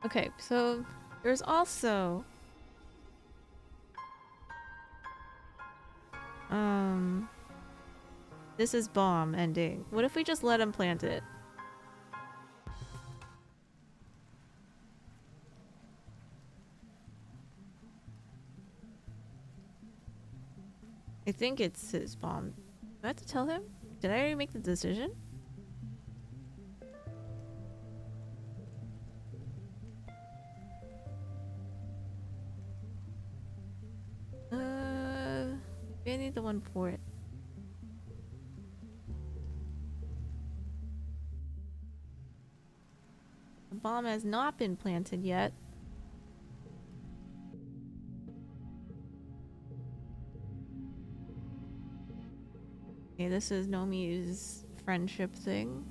Okay, so there's also um this is bomb ending. What if we just let him plant it? I think it's his bomb. Do I have to tell him? Did I already make the decision? Maybe I need the one for it. The bomb has not been planted yet. Okay, this is Nomi's friendship thing.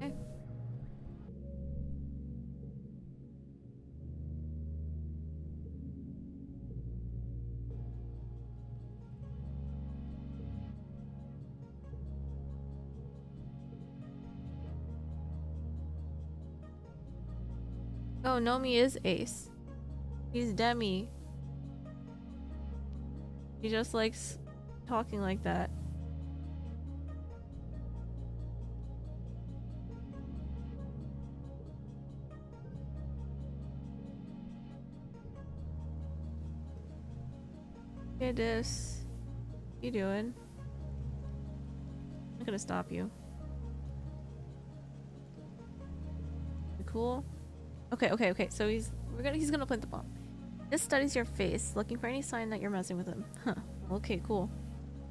Okay. Oh, Nomi is Ace. He's Demi. He just likes talking like that. Hey, Dis. What you doing? I'm not gonna stop you. You cool? Okay. So he's gonna plant the bomb. This studies your face, looking for any sign that you're messing with him. Huh. Okay, cool.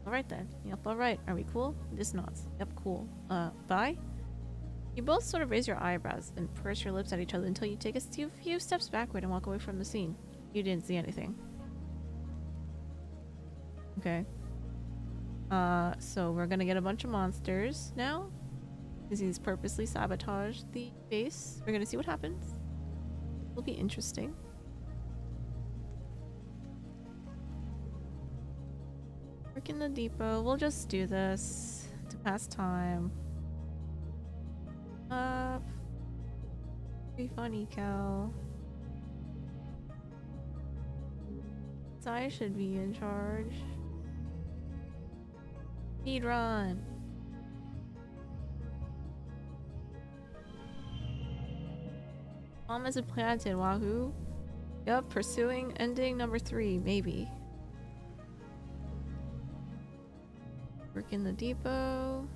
Alright then. Yep, alright. Are we cool? This nods. Yep, cool. Bye? You both sort of raise your eyebrows and purse your lips at each other until you take a few steps backward and walk away from the scene. You didn't see anything. Okay. So we're gonna get a bunch of monsters now. Because he's purposely sabotaged the base. We're gonna see what happens. It'll be interesting. Work in the depot. We'll just do this to pass time. Be funny, Cal. So I should be in charge. Speed run. Bomb isn't planted, wahoo. Yup, pursuing ending number 3, maybe. Work in the depot.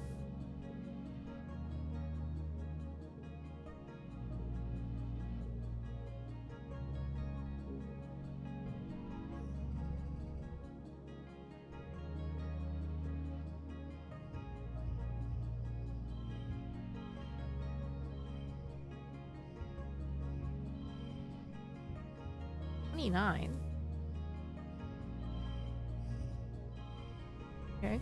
$29. Okay.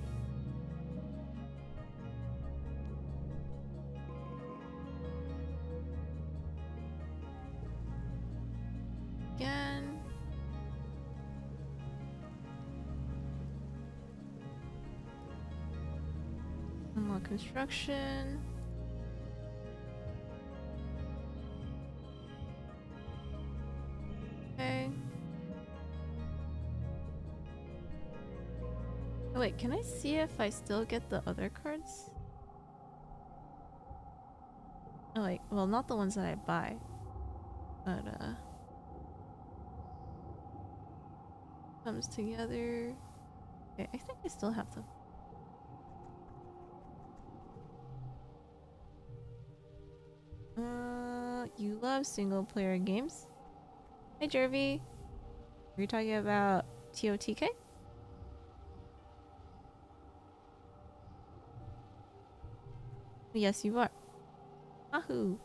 Again. Unlock construction. Okay. Oh wait, can I see if I still get the other cards? Oh wait, well not the ones that I buy. But comes together. Okay, I think I still have them. You love single player games? Hey Jervy. Are you talking about TOTK? Yes, you are. Ahoo.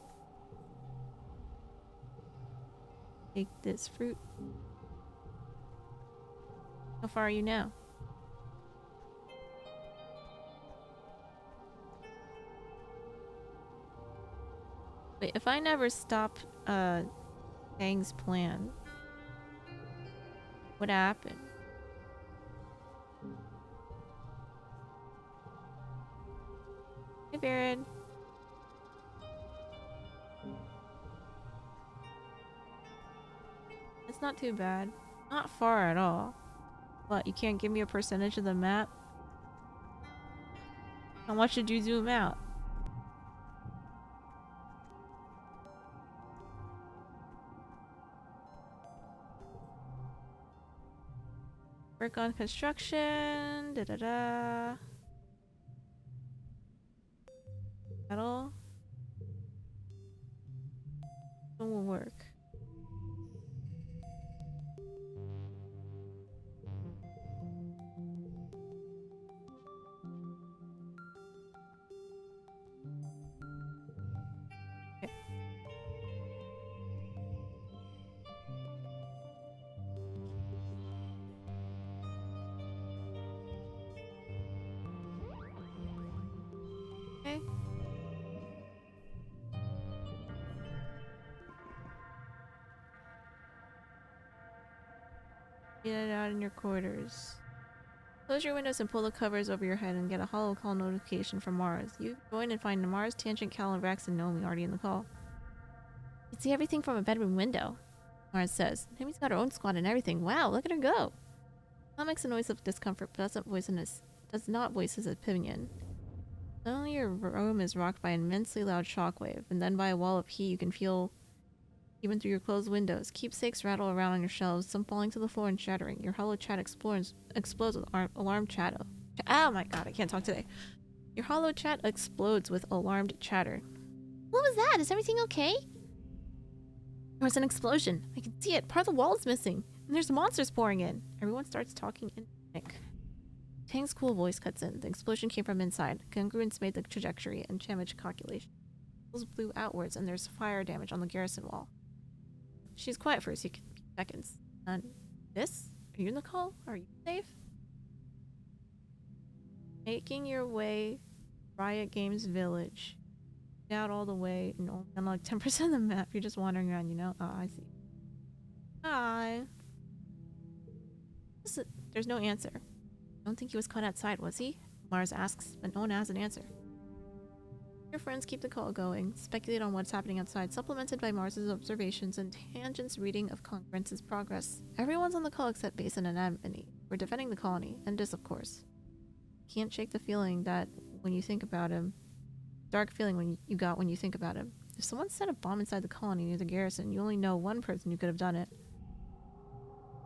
Take this fruit. How far are you now? Wait, if I never stop Tang's plan, what happened? Hey, Baron. It's not too bad. Not far at all. But you can't give me a percentage of the map? How much did you zoom out? Work on construction. Da da da. Metal. It will work. Okay. Okay. Get it out in your quarters. Close your windows and pull the covers over your head and get a hollow call notification from Mars. You join and find Mars, Tangent, Cal, and Rex and Nomi already in the call. You see everything from a bedroom window, Mars says. Nomi's got her own squad and everything. Wow, look at her go. Cal makes a noise of discomfort but does not voice his opinion. Suddenly your room is rocked by an immensely loud shockwave, and then by a wall of heat you can feel even through your closed windows. Keepsakes rattle around on your shelves, some falling to the floor and shattering. Your hollow chat explodes with alarmed chatter. Oh my god, I can't talk today. Your hollow chat explodes with alarmed chatter. What was that? Is everything okay? There was an explosion. I can see it. Part of the wall is missing. And there's monsters pouring in. Everyone starts talking in panic. Tang's cool voice cuts in. The explosion came from inside. Congruence made the trajectory and damage calculation. Walls blew outwards and there's fire damage on the garrison wall. She's quiet for a few seconds. And this? Are you in the call? Are you safe? Making your way Riot Games Village. Out all the way and only on like 10% of the map. You're just wandering around, you know? Oh, I see. Hi. There's no answer. I don't think he was caught outside, was he? Mars asks, but no one has an answer. Your friends keep the call going, speculate on what's happening outside, supplemented by Mars's observations and Tangent's reading of Congruence's progress. Everyone's on the call except Basin and Ebony. We're defending the colony, and this, of course. Can't shake the feeling that when you think about him, dark feeling when you got when you think about him. If someone set a bomb inside the colony near the garrison, you only know one person who could have done it.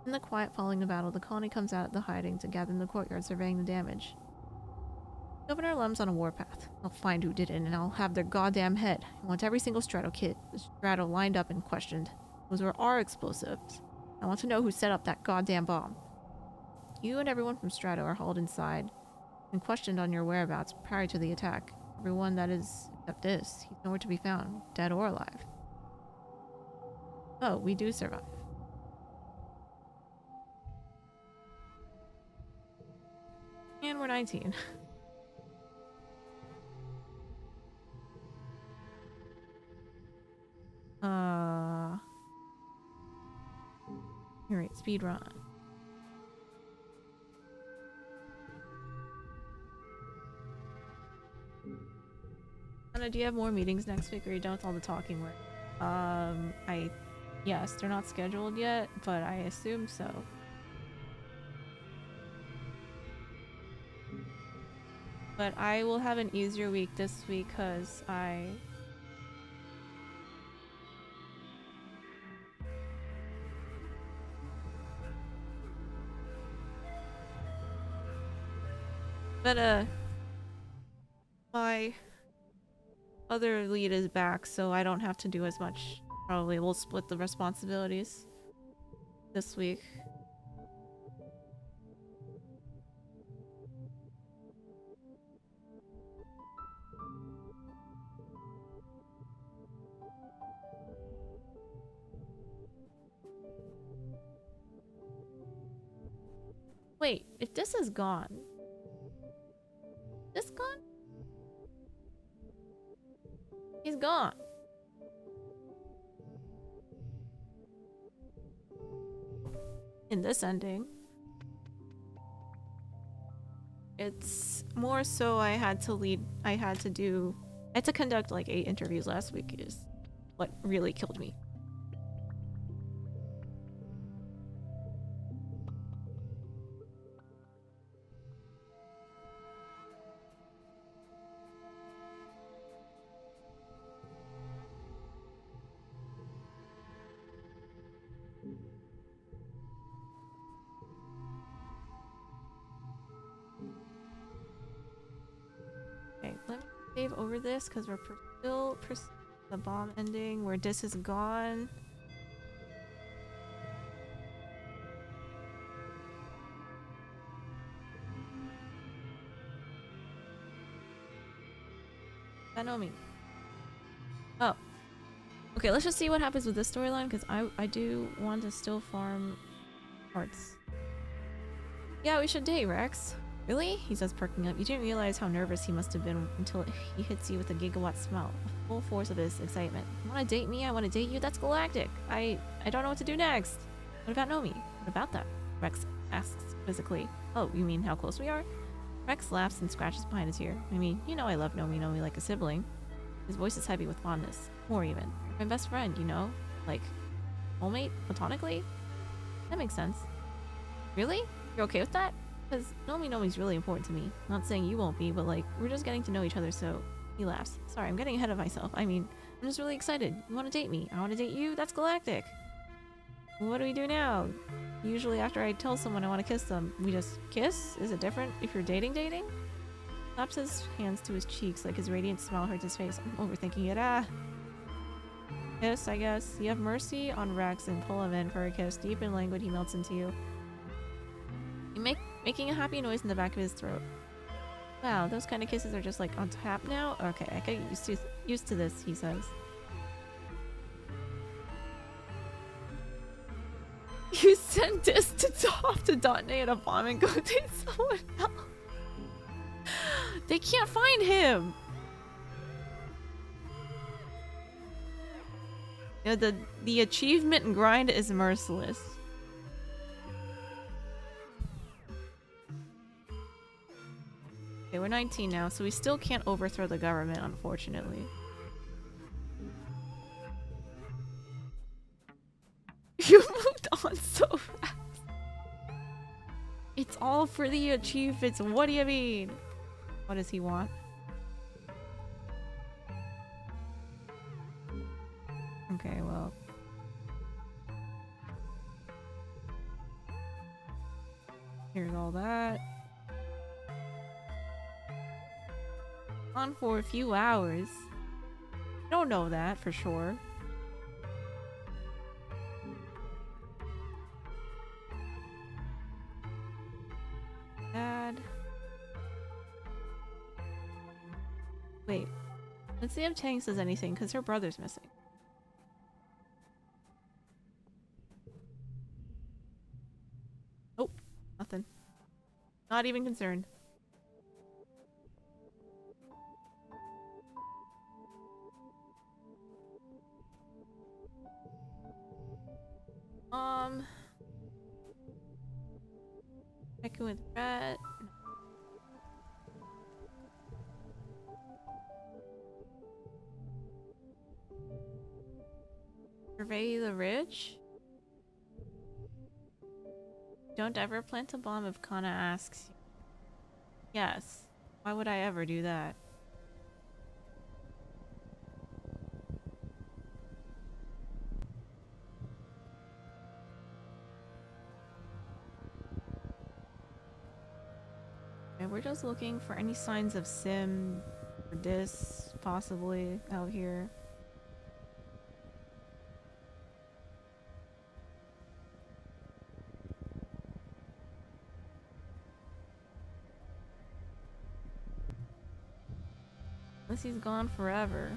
In the quiet following the battle, the colony comes out of the hiding to gather in the courtyard, surveying the damage. Governor Lum's on a warpath. I'll find who did it, and I'll have their goddamn head. I want every single Strato lined up and questioned. Those were our explosives. I want to know who set up that goddamn bomb. You and everyone from Strato are hauled inside and questioned on your whereabouts prior to the attack. Everyone that is, except this, he's nowhere to be found, dead or alive. Oh, we do survive. And we're 19. Alright, speed run. Anna, do you have more meetings next week, or are you done with all the talking work? Yes, they're not scheduled yet, but I assume so. But I will have an easier week this week because my other lead is back, so I don't have to do as much. Probably we'll split the responsibilities this week. Wait, if this is gone, this gone? He's gone. In this ending, it's more so I had to conduct like 8 interviews last week is what really killed me. Okay, let me save over this because we're still pursuing the bomb ending where this is gone. Banomi. Oh. Okay, let's just see what happens with this storyline because I do want to still farm hearts. Yeah, we should date, Rex. Really? He says, perking up. You didn't realize how nervous he must have been until he hits you with a gigawatt smile. The full force of his excitement. You wanna date me? I wanna date you? That's galactic. I don't know what to do next. What about Nomi? What about that? Rex asks quizzically. Oh, you mean how close we are? Rex laughs and scratches behind his ear. I mean, you know I love Nomi like a sibling. His voice is heavy with fondness. More even. My best friend, you know? Like, soulmate? Platonically? That makes sense. Really? You're okay with that? Because Nomi's really important to me. Not saying you won't be, but like, we're just getting to know each other, so... He laughs. Sorry, I'm getting ahead of myself. I mean, I'm just really excited. You want to date me? I want to date you? That's galactic. What do we do now? Usually after I tell someone I want to kiss them, we just kiss? Is it different if you're dating? Slaps his hands to his cheeks like his radiant smile hurts his face. I'm overthinking it. Kiss, I guess. You have mercy on Rex and pull him in for a kiss. Deep and languid, he melts into you. You making a happy noise in the back of his throat. Wow, those kind of kisses are just like on tap now? Okay, I get used to this, he says. You sent this to off to detonate a bomb and go date someone else. They can't find him! You know, the achievement and grind is merciless. Okay, we're 19 now, so we still can't overthrow the government, unfortunately. You moved on so fast. It's all for the achievements. What do you mean? What does he want? Okay, well. Here's all that. On for a few hours. I don't know that for sure. Dad. Wait. Let's see if Tang says anything, because her brother's missing. Oh, nothing. Not even concerned. Checking with Brett. Survey the ridge? Don't ever plant a bomb if Kana asks you. Yes. Why would I ever do that? And we're just looking for any signs of Sim or Dis possibly out here. Unless he's gone forever.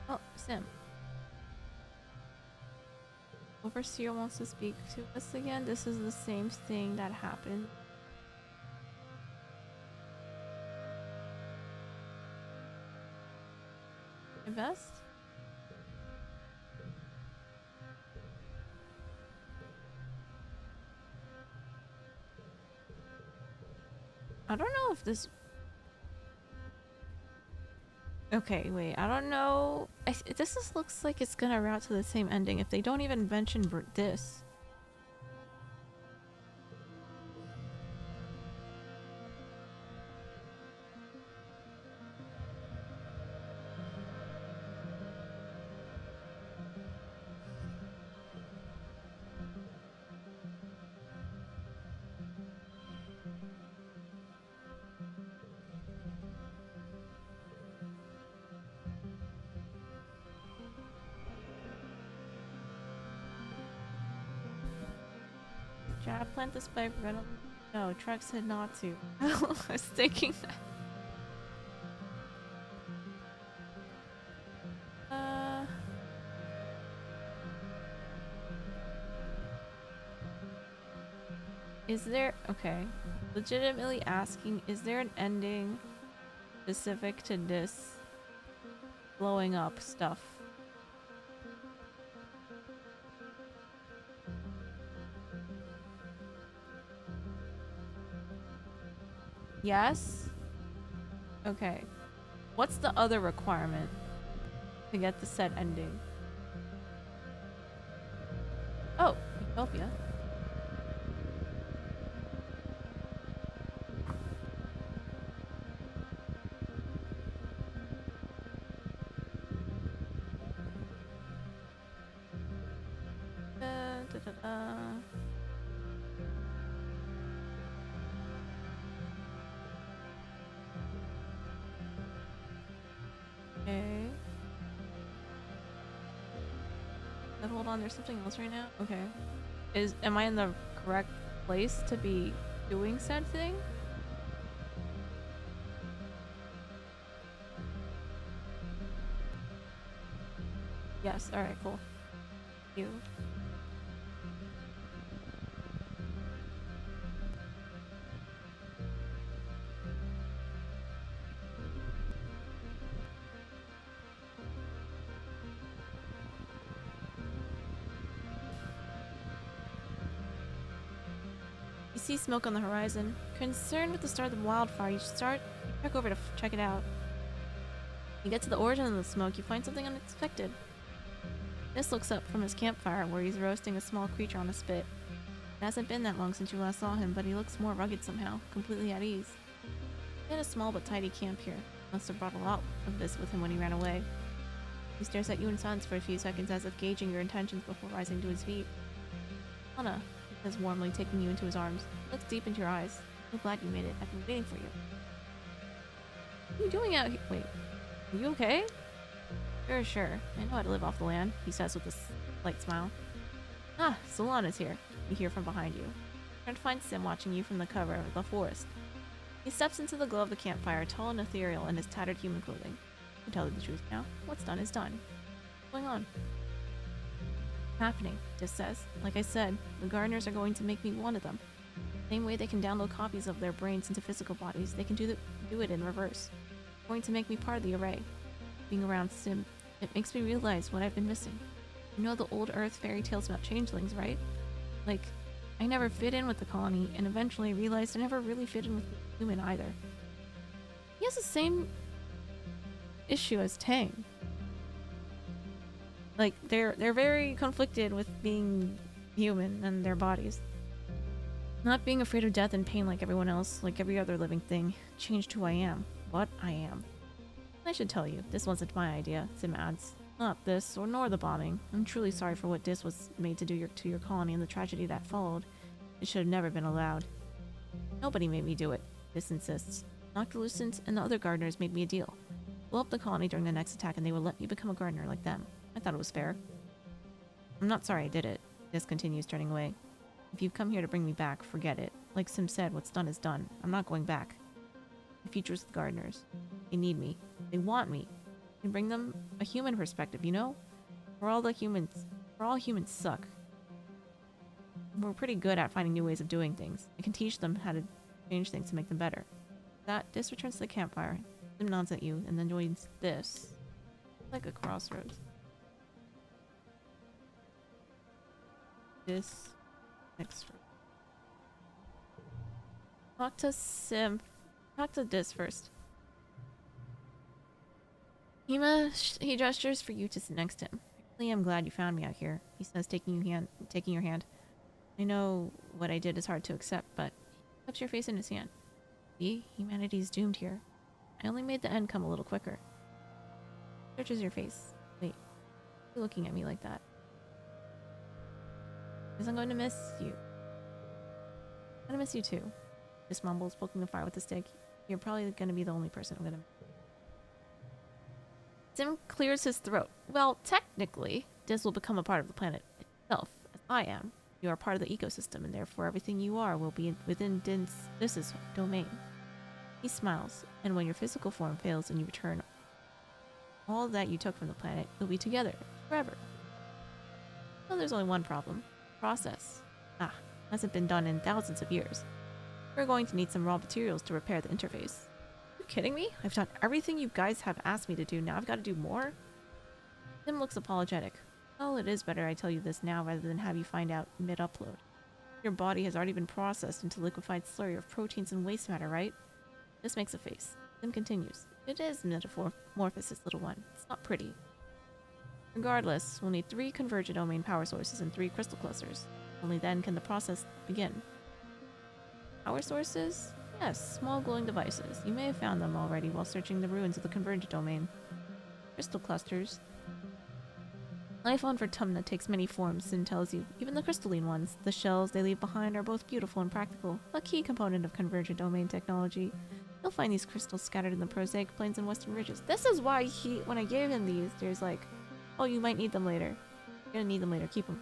Oh, Sim. Overseer wants to speak to us again. This is the same thing that happened. My best? I don't know if this... Okay, wait. I don't know. This just looks like it's gonna route to the same ending if they don't even mention this. Should I plant this pipe? No, Truck said not to. I was thinking that. Is there... Okay. Legitimately asking, is there an ending specific to this blowing up stuff? Yes? Okay. What's the other requirement to get the set ending? Oh, Utopia. Da, da, da. Okay. But hold on, there's something else right now? Okay. Am I in the correct place to be doing said thing? Yes, alright, cool. Thank you. You see smoke on the horizon. Concerned with the start of the wildfire, you check over to check it out. You get to the origin of the smoke, you find something unexpected. This looks up from his campfire, where he's roasting a small creature on a spit. It hasn't been that long since you last saw him, but he looks more rugged somehow, completely at ease. He had a small but tidy camp here. Must have brought a lot of this with him when he ran away. He stares at you in silence for a few seconds as if gauging your intentions before rising to his feet. Anna, he says warmly, taking you into his arms. He looks deep into your eyes. I'm glad you made it. I've been waiting for you. What are you doing out here? Wait, are you okay? Sure. I know how to live off the land, he says with a slight smile. Ah, Solana's here, you hear from behind you. Turn to find Sim watching you from the cover of the forest. He steps into the glow of the campfire, tall and ethereal in his tattered human clothing. To tell you the truth now, what's done is done. What's going on? Happening, Dis says. Like I said, the gardeners are going to make me one of them. Same way they can download copies of their brains into physical bodies, they can do it in reverse. They're going to make me part of the array. Being around Sim, it makes me realize what I've been missing. You know the old Earth fairy tales about changelings, right? Like, I never fit in with the colony, and eventually realized I never really fit in with the human either. He has the same issue as Tang. Like, they're very conflicted with being human and their bodies. Not being afraid of death and pain like everyone else, like every other living thing, changed who I am. What I am. I should tell you, this wasn't my idea, Sim adds. Not this, or nor the bombing. I'm truly sorry for what Dis was made to do to your colony and the tragedy that followed. It should have never been allowed. Nobody made me do it, Dis insists. Noctilucent and the other gardeners made me a deal. Blow up the colony during the next attack and they would let me become a gardener like them. I thought it was fair. I'm not sorry I did it, Dis continues, turning away. If you've come here to bring me back, forget it. Like Sim said, what's done is done. I'm not going back. The future's the gardeners. They need me. They want me. I can bring them a human perspective, you know? All humans suck. we're pretty good at finding new ways of doing things. I can teach them how to change things to make them better. This returns to the campfire. Sim nods at you and then joins this. Like a crossroads. This next. Talk to Sim. Talk to this first. He gestures for you to sit next to him. Really, I'm glad you found me out here, he says, taking your hand. I know what I did is hard to accept, but he cups your face in his hand. See, humanity's doomed here. I only made the end come a little quicker. Searches your face. Wait, why are you looking at me like that? Because I'm going to miss you. I'm gonna miss you too. Just mumbles, poking the fire with a stick. You're probably gonna be the only person I'm gonna miss. Sim clears his throat. Well, technically, Diz will become a part of the planet itself, as I am. You are part of the ecosystem, and therefore everything you are will be within Diz's domain. He smiles, and when your physical form fails and you return all that you took from the planet, you'll be together, forever. Well, there's only one problem. Process. Hasn't been done in thousands of years. We're going to need some raw materials to repair the interface. Are you kidding me? I've done everything you guys have asked me to do. Now I've got to do more? Tim looks apologetic. Well, it is better I tell you this now rather than have you find out mid-upload. Your body has already been processed into liquefied slurry of proteins and waste matter, right? This makes a face. Tim continues. It is metamorphosis, little one. It's not pretty. Regardless, we'll need 3 convergent domain power sources and 3 crystal clusters. Only then can the process begin. Power sources? Yes, small glowing devices. You may have found them already while searching the ruins of the convergent domain. Crystal clusters. Life on Vertumna takes many forms, Sin tells you. Even the crystalline ones. The shells they leave behind are both beautiful and practical. A key component of convergent domain technology. You'll find these crystals scattered in the prosaic plains and western ridges. This is why when I gave him these, there's like, oh, you might need them later. You're gonna need them later. Keep them.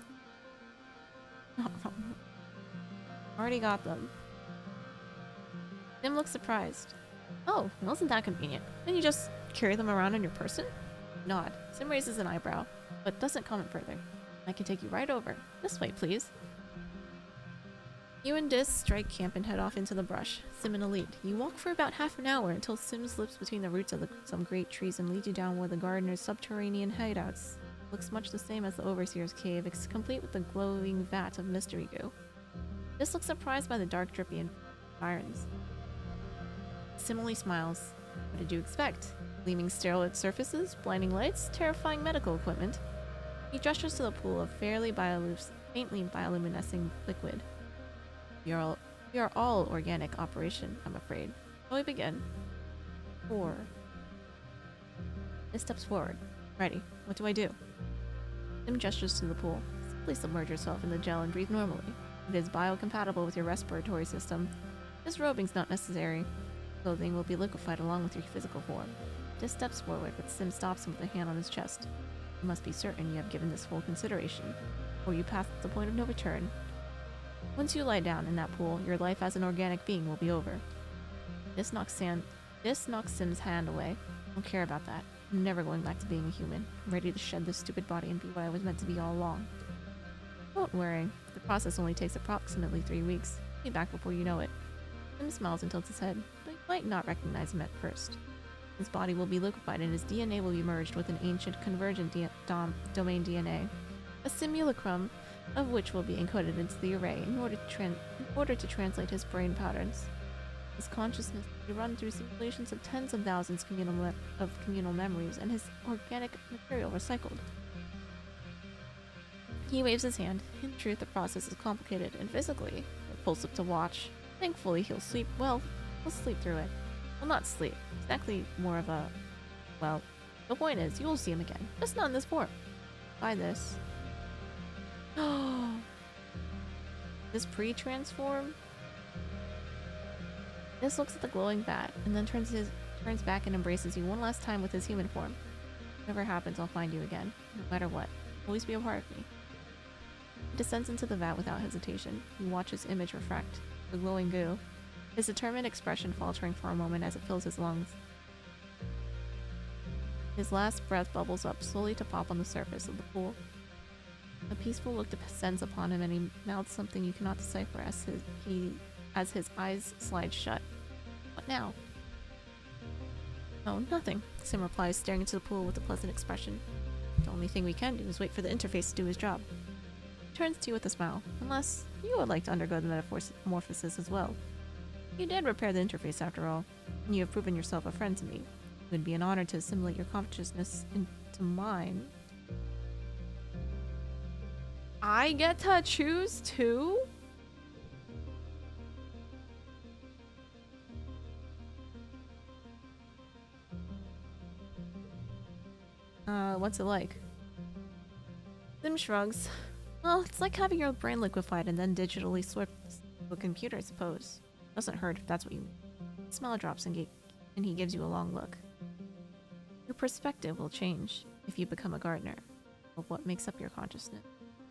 Already got them. Sim looks surprised. Oh, wasn't that convenient? Then you just carry them around on your person? Nod. Sim raises an eyebrow, but doesn't comment further. I can take you right over. This way, please. You and Dis strike camp and head off into the brush, Sim in a lead. You walk for about half an hour until Sim slips between the roots of some great trees and leads you down one of the gardener's subterranean hideouts. It looks much the same as the Overseer's cave, complete with the glowing vat of mystery goo. Dis looks surprised by the dark drippy environs. Sim only smiles. What did you expect? Gleaming steroid surfaces, blinding lights, terrifying medical equipment. He gestures to the pool of faintly bioluminescing liquid. We are all organic operation, I'm afraid. Shall we begin? 4. This steps forward. Ready. What do I do? Sim gestures to the pool. Simply submerge yourself in the gel and breathe normally. It is biocompatible with your respiratory system. This robing's not necessary. Clothing will be liquefied along with your physical form. This steps forward, but Sim stops him with a hand on his chest. You must be certain you have given this full consideration, or you pass the point of no return. Once you lie down in that pool, your life as an organic being will be over. This knocks Sim's hand away. I don't care about that. I'm never going back to being a human. I'm ready to shed this stupid body and be what I was meant to be all along. Don't worry. The process only takes approximately 3 weeks. I'll be back before you know it. Sim smiles and tilts his head, but you might not recognize him at first. His body will be liquefied and his DNA will be merged with an ancient convergent domain DNA, a simulacrum of which will be encoded into the array in order to translate his brain patterns. His consciousness will be run through simulations of tens of thousands of communal memories and his organic material recycled. He waves his hand. In truth, the process is complicated and physically repulsive to watch. Thankfully, he'll sleep through it. Well, not sleep. Exactly more of a... Well, the point is, you will see him again. Just not in this form. By this. This pre-transform? This looks at the glowing bat, and then turns back and embraces you one last time with his human form. Whatever happens, I'll find you again. No matter what. Always be a part of me. He descends into the vat without hesitation. You watch his image refract. The glowing goo. His determined expression faltering for a moment as it fills his lungs. His last breath bubbles up slowly to pop on the surface of the pool. A peaceful look descends upon him, and he mouths something you cannot decipher as his eyes slide shut. What now? Oh, nothing, Sim replies, staring into the pool with a pleasant expression. The only thing we can do is wait for the interface to do his job. He turns to you with a smile, unless you would like to undergo the metamorphosis as well. You did repair the interface after all, and you have proven yourself a friend to me. It would be an honor to assimilate your consciousness into mine. I get to choose too? What's it like? Sim shrugs. Well, it's like having your brain liquefied and then digitally swapped to a computer, I suppose. Doesn't hurt if that's what you mean. Smile drops and he gives you a long look. Your perspective will change if you become a gardener of what makes up your consciousness.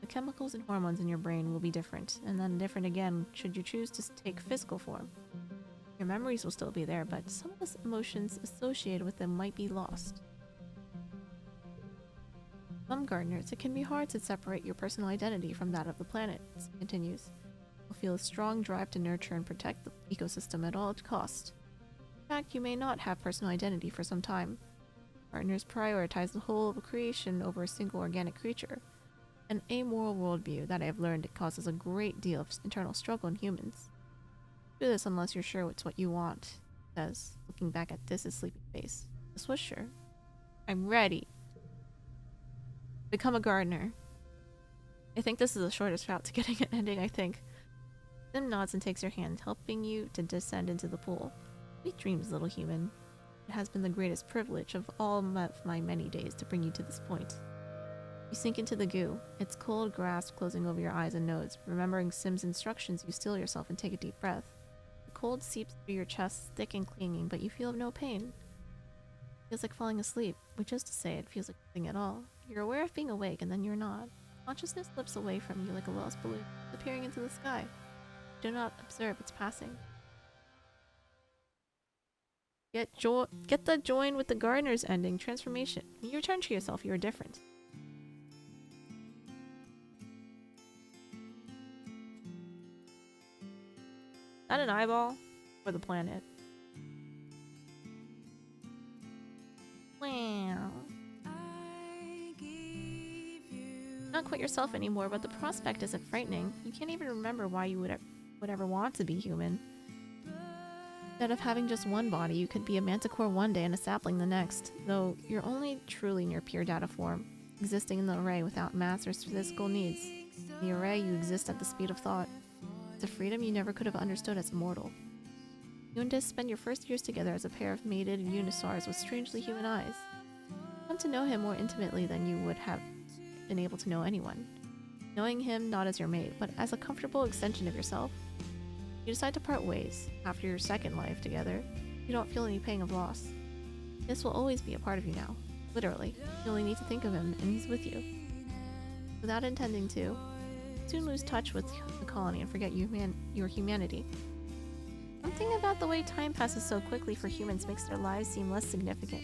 The chemicals and hormones in your brain will be different, and then different again should you choose to take physical form. Your memories will still be there, but some of the emotions associated with them might be lost. Some gardeners, it can be hard to separate your personal identity from that of the planet, it continues. You'll feel a strong drive to nurture and protect the ecosystem at all costs. In fact, you may not have personal identity for some time. Gardeners prioritize the whole of a creation over a single organic creature. An amoral worldview that I have learned it causes a great deal of internal struggle in humans. Do this unless you're sure it's what you want, he says, looking back at Dis's sleepy face. This was sure. I'm ready. Become a gardener. I think this is the shortest route to getting an ending, I think. Sim nods and takes your hand, helping you to descend into the pool. Sweet dreams, little human. It has been the greatest privilege of all of my many days to bring you to this point. You sink into the goo, its cold grasp closing over your eyes and nose. Remembering Sim's instructions, you still yourself and take a deep breath. The cold seeps through your chest, thick and clinging, but you feel no pain. It feels like falling asleep, which is to say, it feels like nothing at all. You're aware of being awake, and then you're not. Consciousness slips away from you like a lost balloon, disappearing into the sky. You do not observe its passing. Get the join with the gardener's ending transformation. When you return to yourself, you are different. Is that an eyeball? Or the planet? Wow. Not quite yourself anymore, but the prospect isn't frightening. You can't even remember why you would ever want to be human. Instead of having just one body, you could be a manticore one day and a sapling the next, though you're only truly in your pure data form, existing in the array without mass or physical needs. In the array, you exist at the speed of thought. It's a freedom you never could have understood as mortal. You and Dis spend your first years together as a pair of mated unisaurs with strangely human eyes. Come to know him more intimately than you would have been able to know anyone. Knowing him not as your mate, but as a comfortable extension of yourself. You decide to part ways. After your second life together, you don't feel any pang of loss. This will always be a part of you now. Literally. You only need to think of him, and he's with you. Without intending to, you soon lose touch with the colony and forget your humanity. Something about the way time passes so quickly for humans makes their lives seem less significant.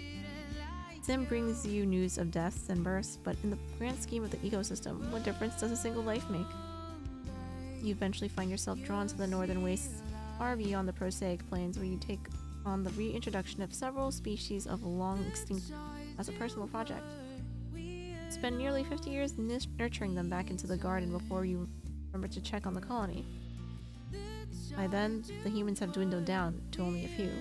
Sim brings you news of deaths and births, but in the grand scheme of the ecosystem, what difference does a single life make? You eventually find yourself drawn to the northern wastes, far beyond the prosaic plains, where you take on the reintroduction of several species of long extinct as a personal project. You spend nearly 50 years nurturing them back into the garden before you remember to check on the colony. By then, the humans have dwindled down to only a few,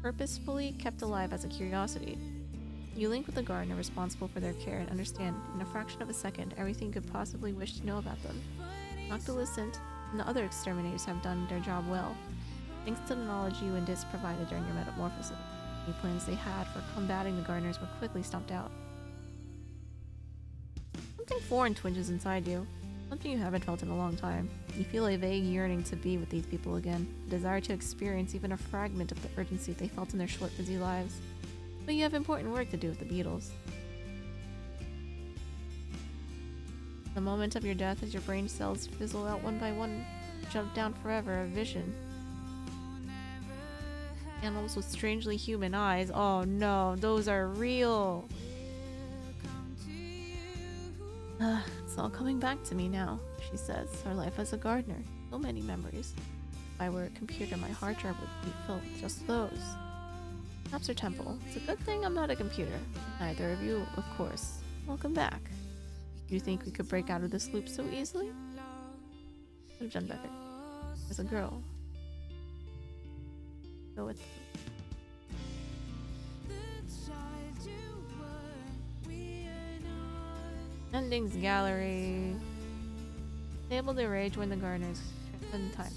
purposefully kept alive as a curiosity. You link with the gardener responsible for their care and understand, in a fraction of a second, everything you could possibly wish to know about them. Noctilucent and the other exterminators have done their job well, thanks to the knowledge you and Dis provided during your metamorphosis. Any plans they had for combating the gardeners were quickly stomped out. Something foreign twinges inside you. Something you haven't felt in a long time. You feel a vague yearning to be with these people again, a desire to experience even a fragment of the urgency they felt in their short, busy lives. But you have important work to do with the beetles. The moment of your death, as your brain cells fizzle out one by one, jump down forever, a vision. Animals with strangely human eyes. Oh no, those are real! It's all coming back to me now, she says. Her life as a gardener. So many memories. If I were a computer, my hard drive would be filled with just those. Taps her temple. It's a good thing I'm not a computer. Neither of you, of course. Welcome back. You think we could break out of this loop so easily? Could have done better. There's a girl. Go with Endings gallery. Able to rage when the gardeners spend time.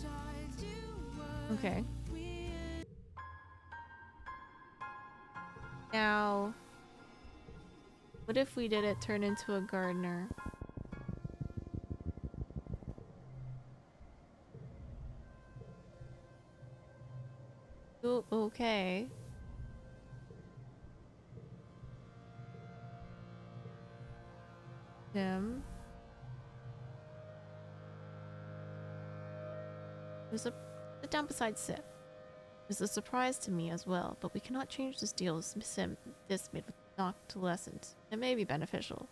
Okay. Now, what if we did it turn into a gardener? Ooh, okay. Him. There's a sit down beside Sim. It was a surprise to me as well, but we cannot change this deal as Sim this made with Noctilescent. It may be beneficial.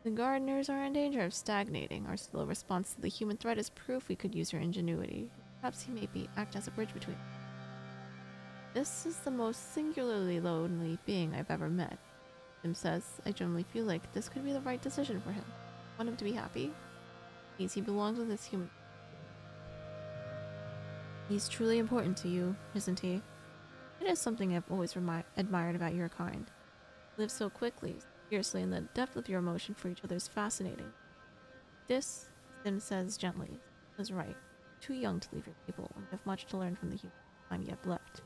The gardeners are in danger of stagnating. Our slow response to the human threat is proof we could use your ingenuity. Perhaps he may act as a bridge between. This is the most singularly lonely being I've ever met. Sim says, I generally feel like this could be the right decision for him. Want him to be happy? Means he belongs with this human. He's truly important to you, isn't he? It is something I've always admired about your kind. You live so quickly, fiercely, and the depth of your emotion for each other is fascinating. This, Sim says gently, is right. Too young to leave your people, and have much to learn from the human time yet left.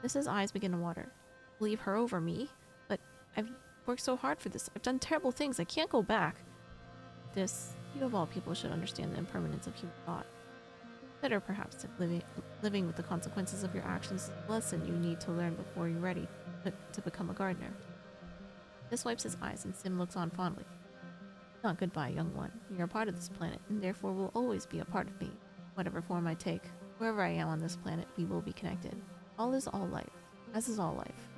Mrs. eyes begin to water. Leave her over me? But I've worked so hard for this. I've done terrible things. I can't go back. This, you of all people should understand the impermanence of human thought. Better perhaps that living with the consequences of your actions is a lesson you need to learn before you're ready to become a gardener. This wipes his eyes and Sim looks on fondly. Not goodbye, young one. You're a part of this planet, and therefore will always be a part of me. Whatever form I take, wherever I am on this planet, we will be connected. All is all life, as is all life.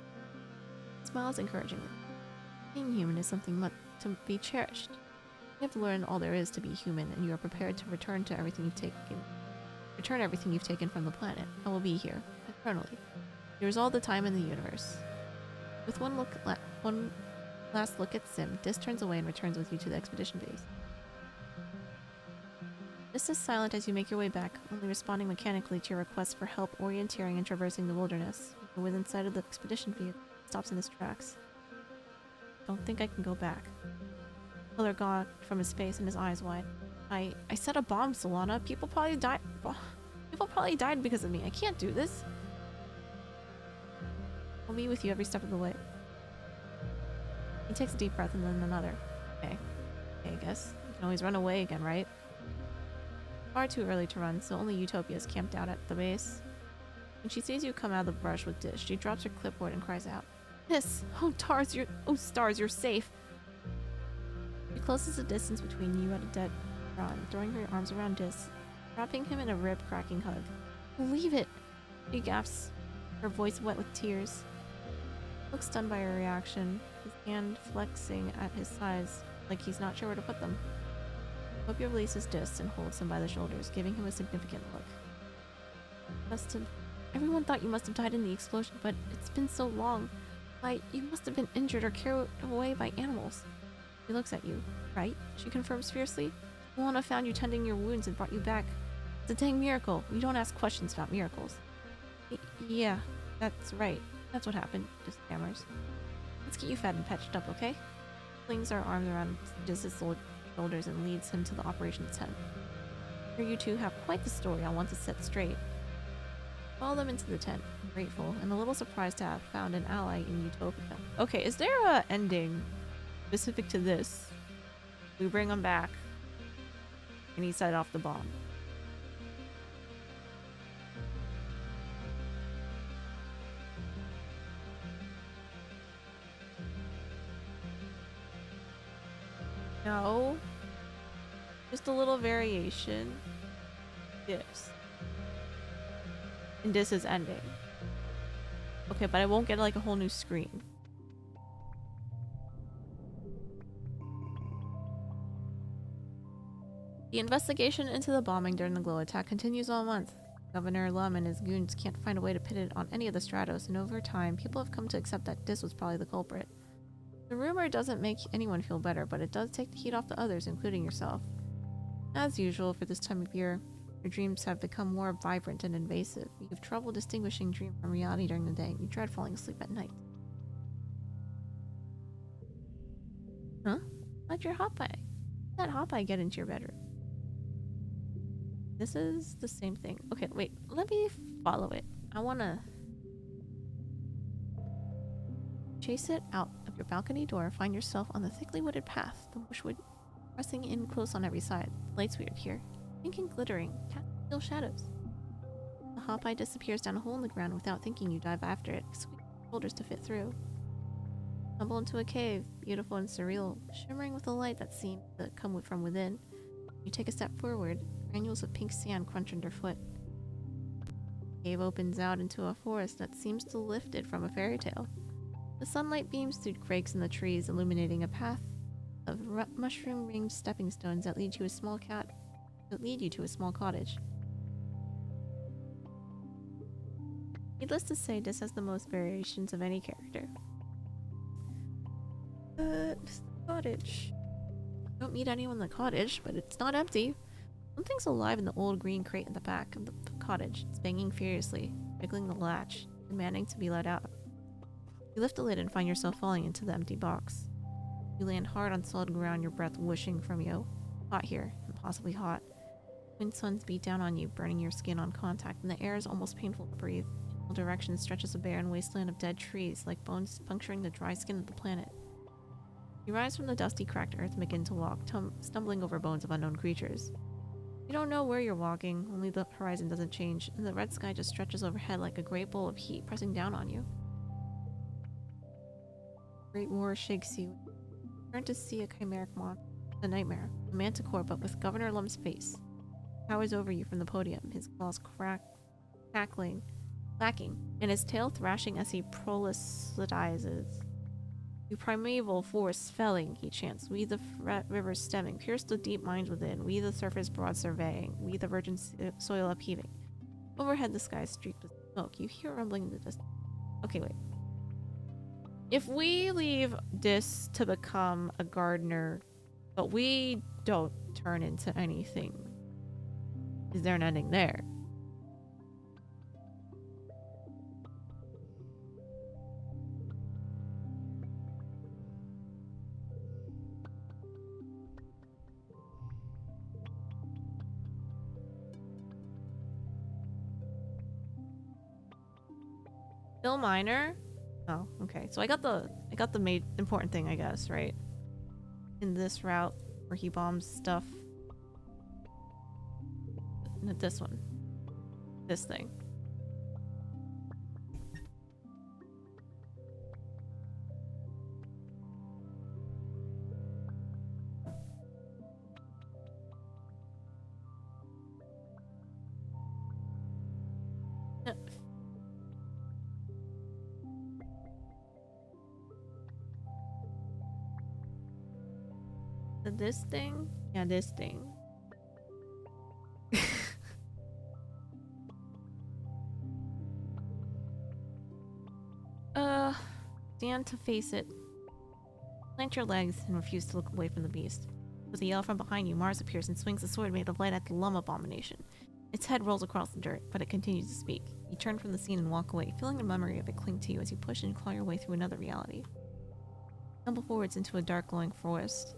He smiles encouragingly. Being human is something to be cherished. You have learned all there is to be human, and you are prepared to return everything you've taken from the planet. I will be here, eternally. Yours all the time in the universe. With one last look at Sim, Dis turns away and returns with you to the expedition base. Dis is silent as you make your way back, only responding mechanically to your requests for help orienteering and traversing the wilderness. Within sight of the expedition vehicle, stops in his tracks. Don't think I can go back. Color gone from his face and his eyes wide. I set a bomb, Solana. People probably died because of me. I can't do this. I'll be with you every step of the way. He takes a deep breath and then another. Okay, I guess. You can always run away again, right? Far too early to run, so only Utopia is camped out at the base. When she sees you come out of the brush with Dish, she drops her clipboard and cries out, Dis! Oh, stars, you're safe! She closes the distance between you at a dead run, throwing her arms around Dis, wrapping him in a rib-cracking hug. Believe it! She gasps, her voice wet with tears. He looks stunned by her reaction, his hand flexing at his sides, like he's not sure where to put them. Utopia releases Dis and holds him by the shoulders, giving him a significant look. Everyone thought you must have died in the explosion, but it's been so long. You must have been injured or carried away by animals. He looks at you, right? She confirms fiercely. Moana found you tending your wounds and brought you back. It's a dang miracle. We don't ask questions about miracles. Yeah, that's right. That's what happened, Dis stammers. Let's get you fed and patched up, okay? Flings her arms around Dis's shoulders and leads him to the operations tent. Here you two have quite the story I want to set straight. Follow them into the tent, grateful and a little surprised to have found an ally in Utopia. Okay, is there a ending specific to this? We bring him back and he set off the bomb. No. Just a little variation. Yes. And this is ending. Okay, but I won't get like a whole new screen. The investigation into the bombing during the Glow attack continues all month. Governor Lum and his goons can't find a way to pin it on any of the Stratos, and over time, people have come to accept that Dis was probably the culprit. The rumor doesn't make anyone feel better, but it does take the heat off the others, including yourself. As usual for this time of year, your dreams have become more vibrant and invasive. You have trouble distinguishing dream from reality during the day, and you dread falling asleep at night. Huh? How'd your hot pie? How'd that hot pie get into your bedroom? This is the same thing. Okay, wait. Let me follow it. I wanna chase it out of your balcony door. Find yourself on the thickly wooded path. The bushwood pressing in close on every side. The light's weird here. Pink and glittering. Casting still shadows. The hot pie disappears down a hole in the ground. Without thinking, you dive after it. Squeeze your shoulders to fit through. Stumble into a cave. Beautiful and surreal. Shimmering with a light that seems to come from within. You take a step forward. Granules of pink sand crunch underfoot. The cave opens out into a forest that seems to lifted from a fairy tale. The sunlight beams through breaks in the trees, illuminating a path of mushroom-ringed stepping stones that lead you to a small cottage. Needless to say, this has the most variations of any character. This cottage. You don't meet anyone in the cottage, but it's not empty. Something's alive in the old green crate in the back of the cottage. It's banging furiously, wiggling the latch, demanding to be let out. You lift the lid and find yourself falling into the empty box. You land hard on solid ground, your breath whooshing from you. Hot here, impossibly hot. Wind suns beat down on you, burning your skin on contact, and the air is almost painful to breathe. In all directions stretches a barren wasteland of dead trees, like bones puncturing the dry skin of the planet. You rise from the dusty, cracked earth and begin to walk, stumbling over bones of unknown creatures. You don't know where you're walking, only the horizon doesn't change, and the red sky just stretches overhead like a great bowl of heat pressing down on you. Great roar shakes you. You turn to see a chimeric monster, a nightmare, a manticore, but with Governor Lum's face. He towers over you from the podium, his claws clacking, and his tail thrashing as he proselytizes. You primeval force felling, he chants. We the rivers stemming, pierce the deep mines within. We the surface broad surveying. We the virgin soil upheaving. Overhead the sky is streaked with smoke. You hear rumbling in the distance. Okay, wait. If we leave this to become a gardener, but we don't turn into anything, is there an ending there? Still minor? Oh, okay. So I got the main important thing, I guess, right? In this route where he bombs stuff. No, this one. This thing. This thing? Yeah, this thing. Stand to face it. Plant your legs and refuse to look away from the beast. With a yell from behind you, Mars appears and swings a sword made of light at the Lum abomination. Its head rolls across the dirt, but it continues to speak. You turn from the scene and walk away, feeling the memory of it cling to you as you push and claw your way through another reality. Stumble forwards into a dark, glowing forest.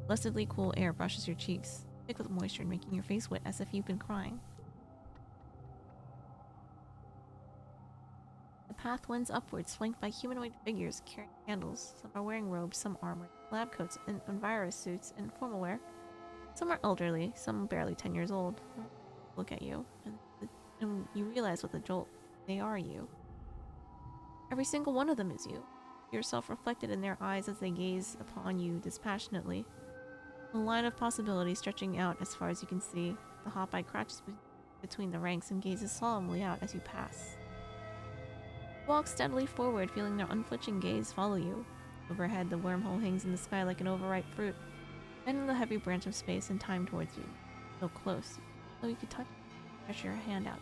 Blessedly cool air brushes your cheeks, thick with moisture and making your face wet as if you've been crying. The path winds upwards, flanked by humanoid figures carrying candles. Some are wearing robes, some armor, lab coats, and virus suits, and formal wear. Some are elderly, some barely 10 years old. Look at you, and you realize with a jolt, they are you. Every single one of them is you. Yourself reflected in their eyes as they gaze upon you dispassionately. A line of possibility stretching out as far as you can see. The hop-eye crouches between the ranks and gazes solemnly out as you pass. Walk steadily forward, feeling their unflinching gaze follow you. Overhead, the wormhole hangs in the sky like an overripe fruit, bending the heavy branch of space and time towards you. So close. So you could touch your hand out.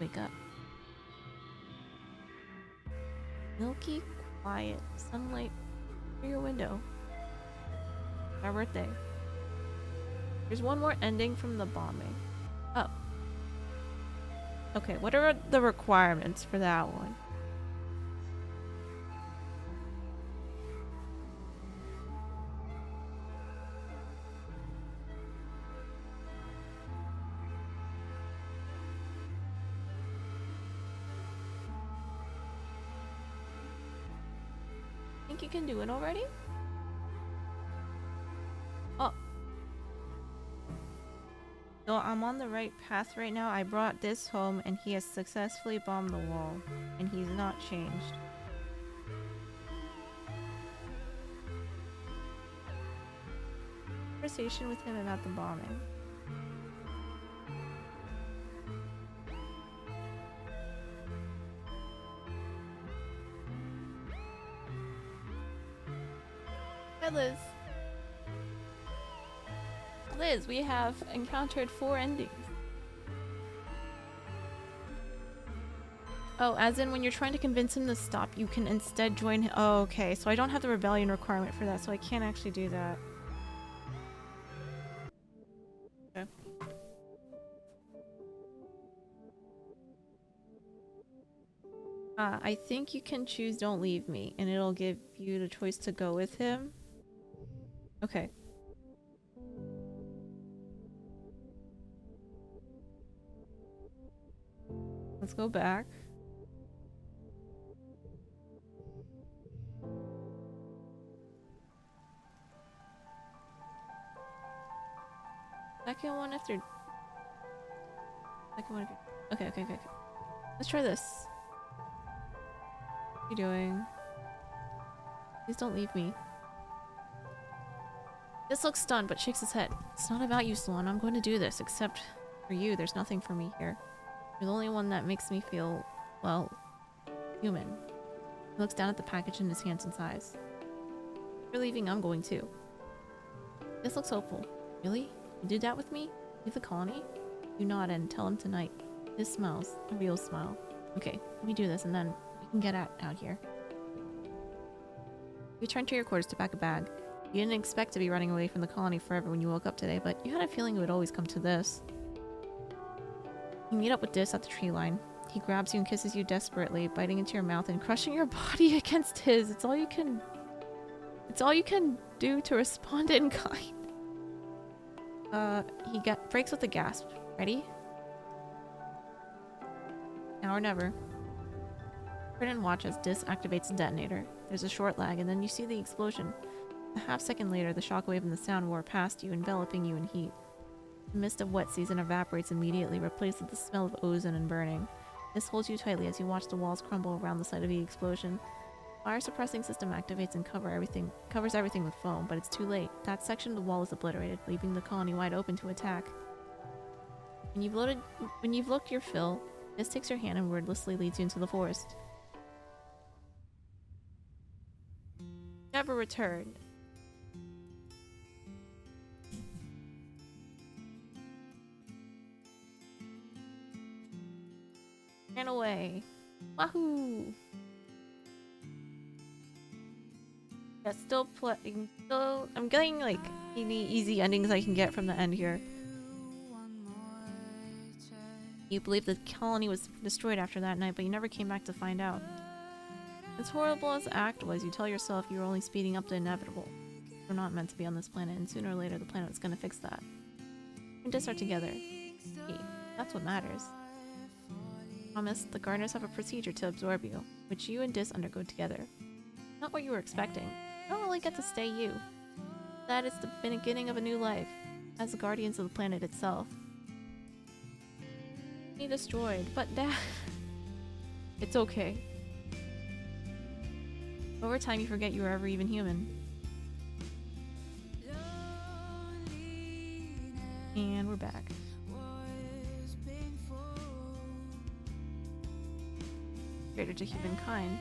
Wake up. Milky, quiet, sunlight through your window. Our birthday. There's one more ending from the bombing. Oh. Okay, what are the requirements for that one? Think you can do it already? Oh. So I'm on the right path right now. I brought this home and he has successfully bombed the wall. And he's not changed. Conversation with him about the bombing. Hi, Liz. Liz, we have encountered 4 endings. Oh, as in when you're trying to convince him to stop, you can instead join him. Oh, okay. So I don't have the rebellion requirement for that, so I can't actually do that. Okay. I think you can choose Don't Leave Me, and it'll give you the choice to go with him. Okay. Let's go back. Second one if they're... Second one if you're... Okay. Let's try this. What are you doing? Please don't leave me. This looks stunned, but shakes his head. It's not about you, Sloan. I'm going to do this. Except for you, there's nothing for me here. You're the only one that makes me feel, well, human. He looks down at the package in his hands and sighs. If you're leaving, I'm going too. This looks hopeful. Really? You did that with me? Leave the colony? You nod and tell him tonight. This smells. A real smile. Okay, let me do this and then we can get out here. You returned to your quarters to pack a bag. You didn't expect to be running away from the colony forever when you woke up today, but you had a feeling it would always come to this. You meet up with Dis at the tree line. He grabs you and kisses you desperately, biting into your mouth and crushing your body against his. It's all you can do to respond in kind. He breaks with a gasp. Ready? Now or never. Print and watch as Dis activates the detonator. There's a short lag, and then you see the explosion. A half second later, the shockwave and the sound roar past you, enveloping you in heat. The mist of wet season evaporates immediately, replaced with the smell of ozone and burning. This holds you tightly as you watch the walls crumble around the site of the explosion. Fire suppressing system activates and covers everything with foam, but it's too late. That section of the wall is obliterated, leaving the colony wide open to attack. When you've looked your fill, this takes your hand and wordlessly leads you into the forest. Never returned. Ran away. Wahoo! Yeah, still playing. I'm getting like any easy endings I can get from the end here. You believe the colony was destroyed after that night, but you never came back to find out. As horrible as the act was, you tell yourself you were only speeding up the inevitable. We're not meant to be on this planet, and sooner or later the planet was gonna fix that. You and Dis are together. Hey, that's what matters. Promise, the gardeners have a procedure to absorb you, which you and Dis undergo together. Not what you were expecting. You don't really get to stay you. That is the beginning of a new life, as the guardians of the planet itself. Be destroyed, but Dad... It's okay. Over time you forget you were ever even human. And we're back. Greater to humankind.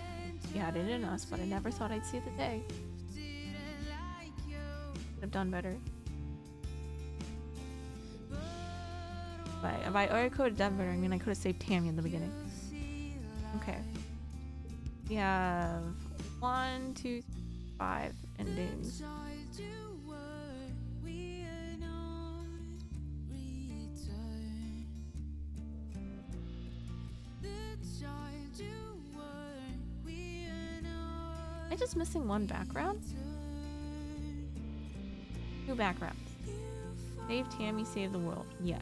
We had it in us, but I never thought I'd see the day. Could have done better. But if I already coded that better, I mean I could have saved Tammy in the beginning. Okay. We have 1, 2, 5 endings. Am I just missing one background? 2 backgrounds. Save Tammy, save the world. Yes.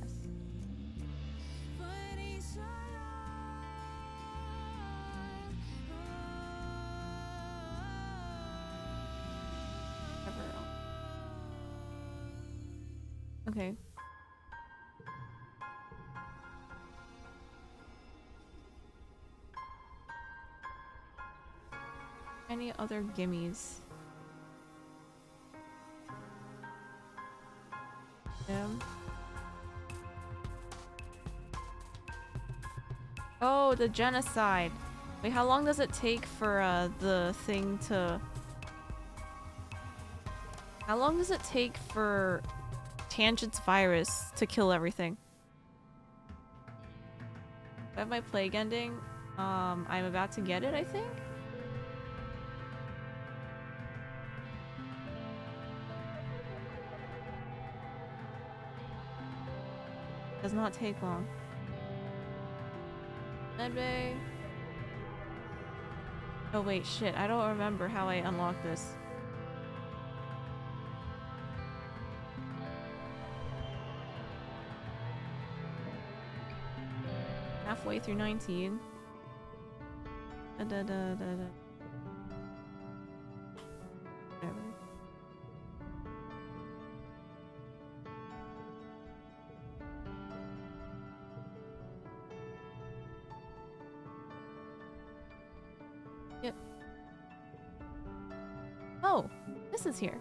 Okay. Any other gimmies? Oh, the genocide. Wait, how long does it take for the thing to... How long does it take for Tangent's virus to kill everything? I have my plague ending. I'm about to get it, I think? Does not take long. Medbay. Oh wait, shit. I don't remember how I unlocked this. Halfway through 19. Whatever. Yep. Oh, this is here.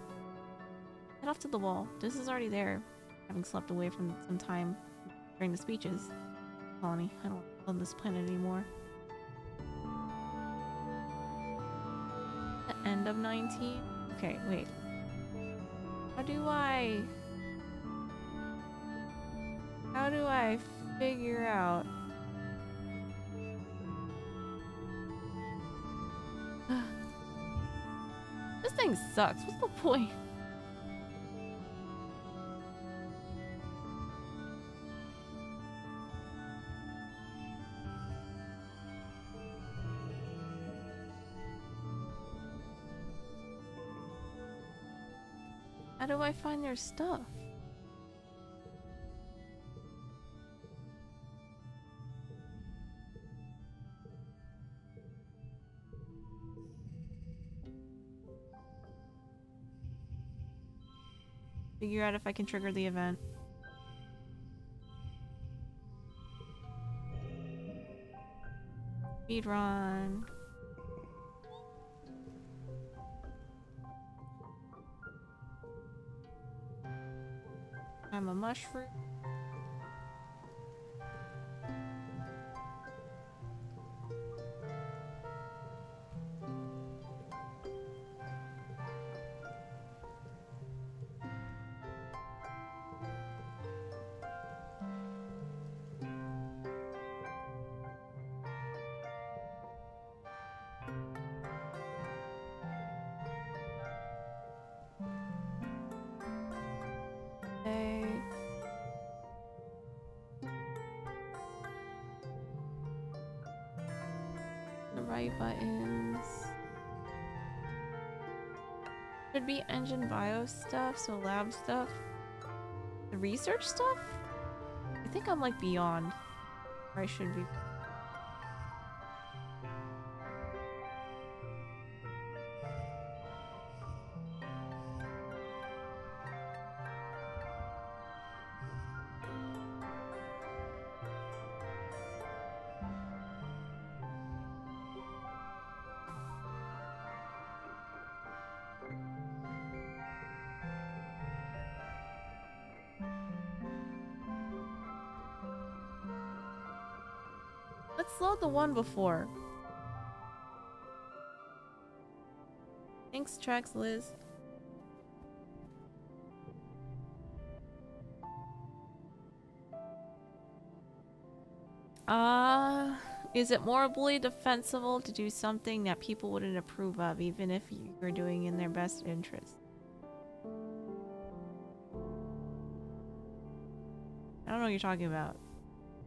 Head off to the wall. This is already there. Having slept away from some time during the speeches. Colony. I don't love this planet anymore. The end of 19? Okay, wait. How do I figure out? This thing sucks. What's the point? How do I find their stuff? Figure out if I can trigger the event. Speedrun. I'm a mushroom. The right buttons. Should be engine bio stuff, so lab stuff. The research stuff? I think I'm like beyond where I should be. Let's load the one before. Thanks, Trax Liz. Is it morally defensible to do something that people wouldn't approve of, even if you're doing in their best interest? I don't know what you're talking about.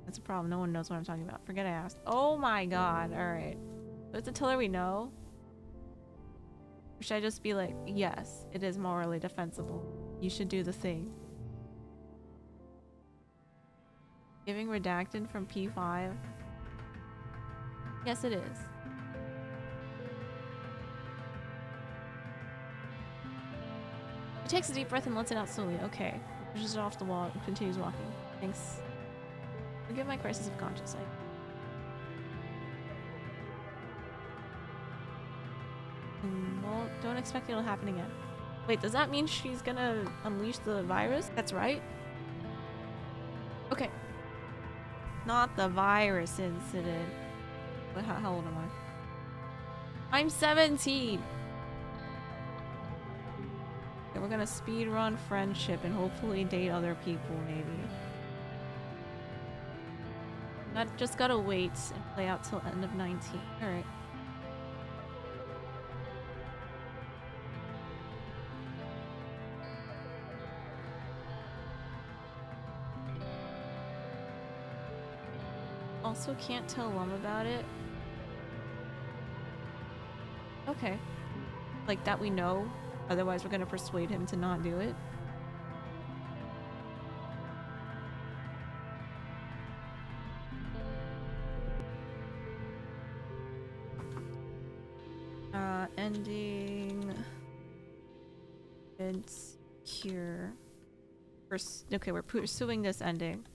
That's a problem. No one knows what I'm talking about. Forget I asked. Oh my god. Alright. So it's a tell her we know? Or should I just be like, yes, it is morally defensible. You should do the thing. Giving redacted from P5? Yes, it is. He takes a deep breath and lets it out slowly. Okay. Pushes it off the wall and continues walking. Thanks. Forgive my crisis of conscience. Well, don't expect it'll happen again. Wait, does that mean she's gonna unleash the virus? That's right. Okay. Not the virus incident. But how old am I? I'm 17! Okay, we're gonna speed run friendship and hopefully date other people, maybe. Not just gotta wait and play out till end of 19. Alright. Also can't tell Lum about it. Okay. Like that we know. Otherwise we're gonna persuade him to not do it. Ending. It's cure. Okay, we're pursuing this ending.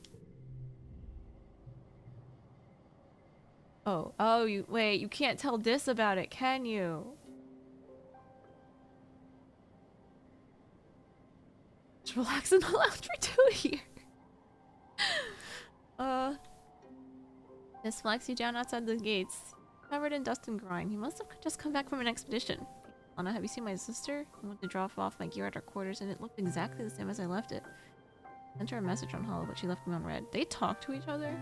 Oh, wait, you can't tell this about it, can you? Just relax in the lounge for 2 years. This flags you down outside the gates. Covered in dust and grime. He must have just come back from an expedition. Anna, have you seen my sister? I went to drop off my gear at our quarters and it looked exactly the same as I left it. Sent her a message on Hollow, but she left me unread. They talk to each other?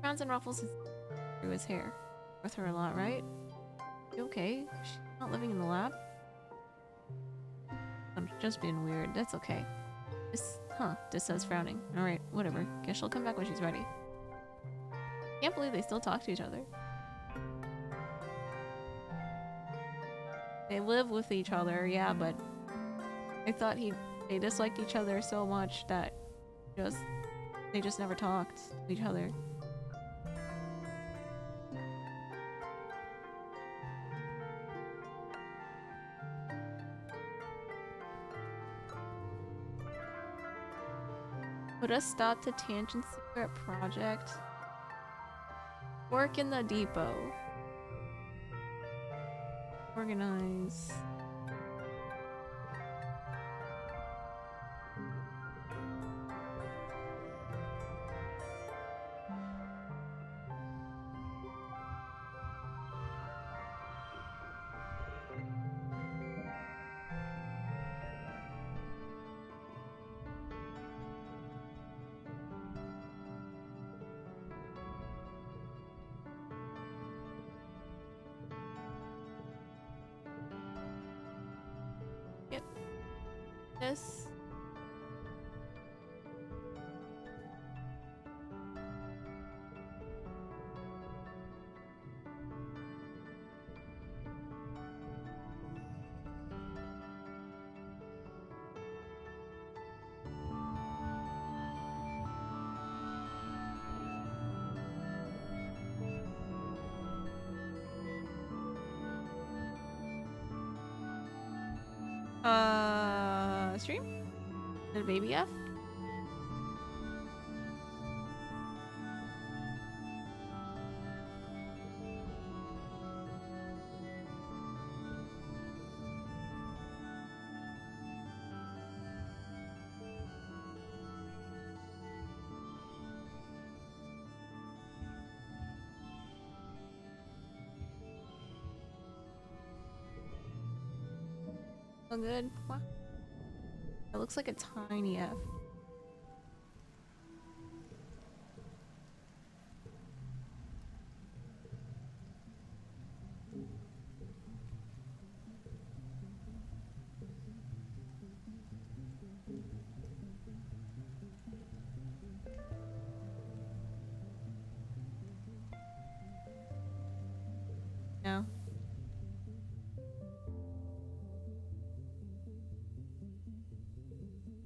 Crowns and ruffles through his hair. With her a lot, right? You okay? She's not living in the lab? I'm just being weird. That's okay. This says frowning. Alright, whatever. Guess she'll come back when she's ready. Can't believe they still talk to each other. They live with each other, yeah, but I thought they disliked each other so much that they just never talked to each other. Put a stop to Tangent Secret Project. Work in the depot. Organize. This. Stream? Is it a baby F? Oh good. What? It looks like a tiny F.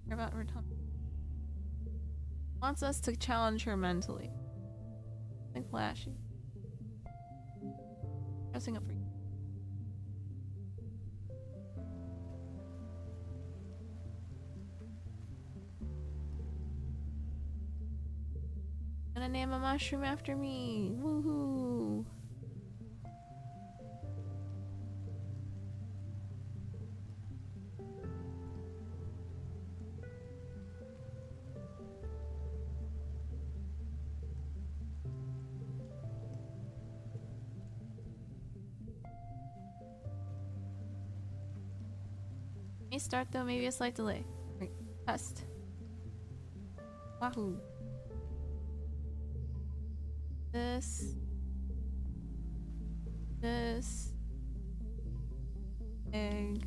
Care about her tongue. Wants us to challenge her mentally. Like flashy. Dressing up for you. Gonna name a mushroom after me. Woohoo! May start though, maybe a slight delay. Right. Test. Wahoo. This. Egg.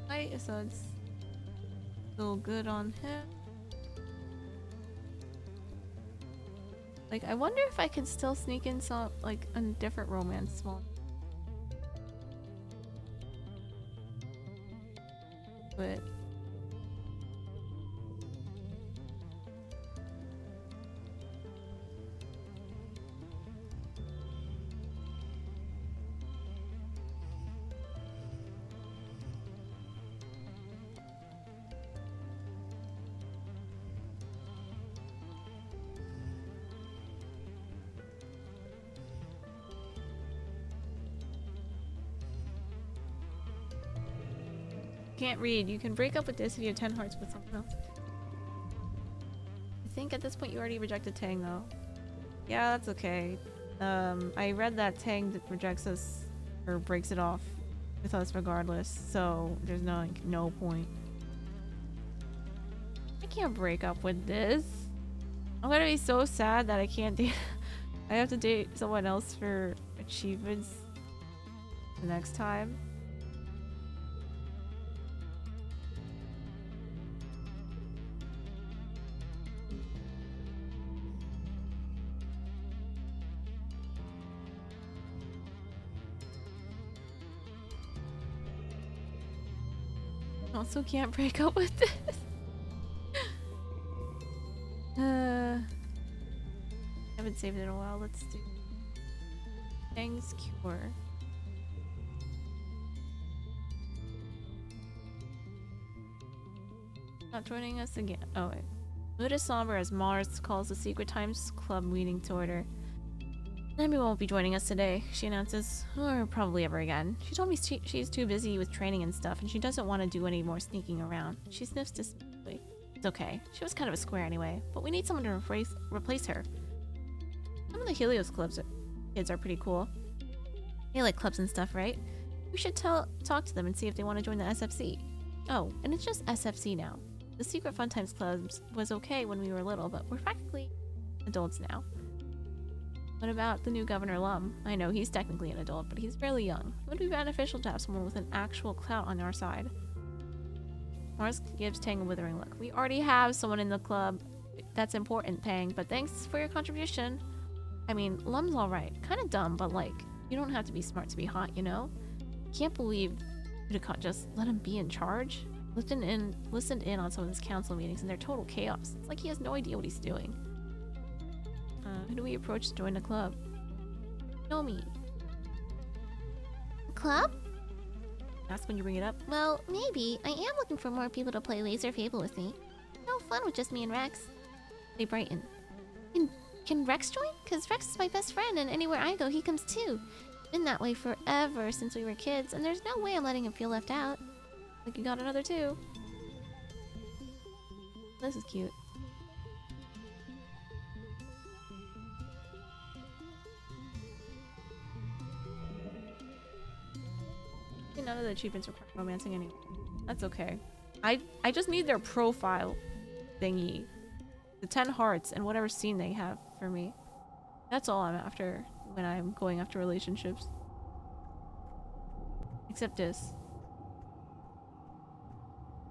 Right, so it's still good on him. Like, I wonder if I can still sneak in some, like, a different romance one. But can't read. You can break up with this if you have 10 hearts with someone else. I think at this point you already rejected Tang though. Yeah, that's okay. I read that Tang rejects us or breaks it off with us regardless, so there's no point. I can't break up with this. I'm gonna be so sad that I can't date. I have to date someone else for achievements the next time. Also can't break up with this. Haven't saved it in a while. Let's do Tang's Cure. Not joining us again. Oh wait. Mood is somber as Mars calls the Secret Times Club meeting to order. Nemi won't be joining us today, she announces, or probably ever again. She told me she's too busy with training and stuff, and she doesn't want to do any more sneaking around. She sniffs dismissively. It's okay. She was kind of a square anyway, but we need someone to replace her. Some of the Helios clubs kids are pretty cool. They like clubs and stuff, right? We should talk to them and see if they want to join the SFC. Oh, and it's just SFC now. The Secret Fun Times clubs was okay when we were little, but we're practically adults now. What about the new Governor Lum? I know he's technically an adult, but he's fairly young. It would be beneficial to have someone with an actual clout on our side. Mars gives Tang a withering look. We already have someone in the club. That's important, Tang, but thanks for your contribution. I mean, Lum's alright. Kinda dumb, but like, you don't have to be smart to be hot, you know? Can't believe Unicott just let him be in charge. Listened in on some of his council meetings and they're total chaos. It's like he has no idea what he's doing. Who do we approach to join the club? Nomi. Club? Ask when you bring it up. Well, maybe. I am looking for more people to play Laser Fable with me. No fun with just me and Rex. They brighten. Can Rex join? Cause Rex is my best friend and anywhere I go he comes too. Been that way forever since we were kids and there's no way I'm letting him feel left out. Like you got another two. This is cute. None of the achievements require romancing anyway. That's okay. I just need their profile thingy. The 10 hearts and whatever scene they have for me. That's all I'm after when I'm going after relationships. Except this.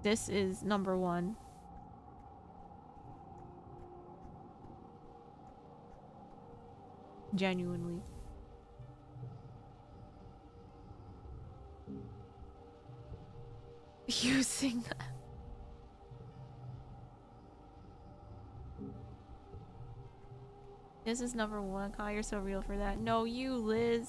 This is number one. Genuinely. Using that. This is number one. Kai, you're so real for that. No, you, Liz.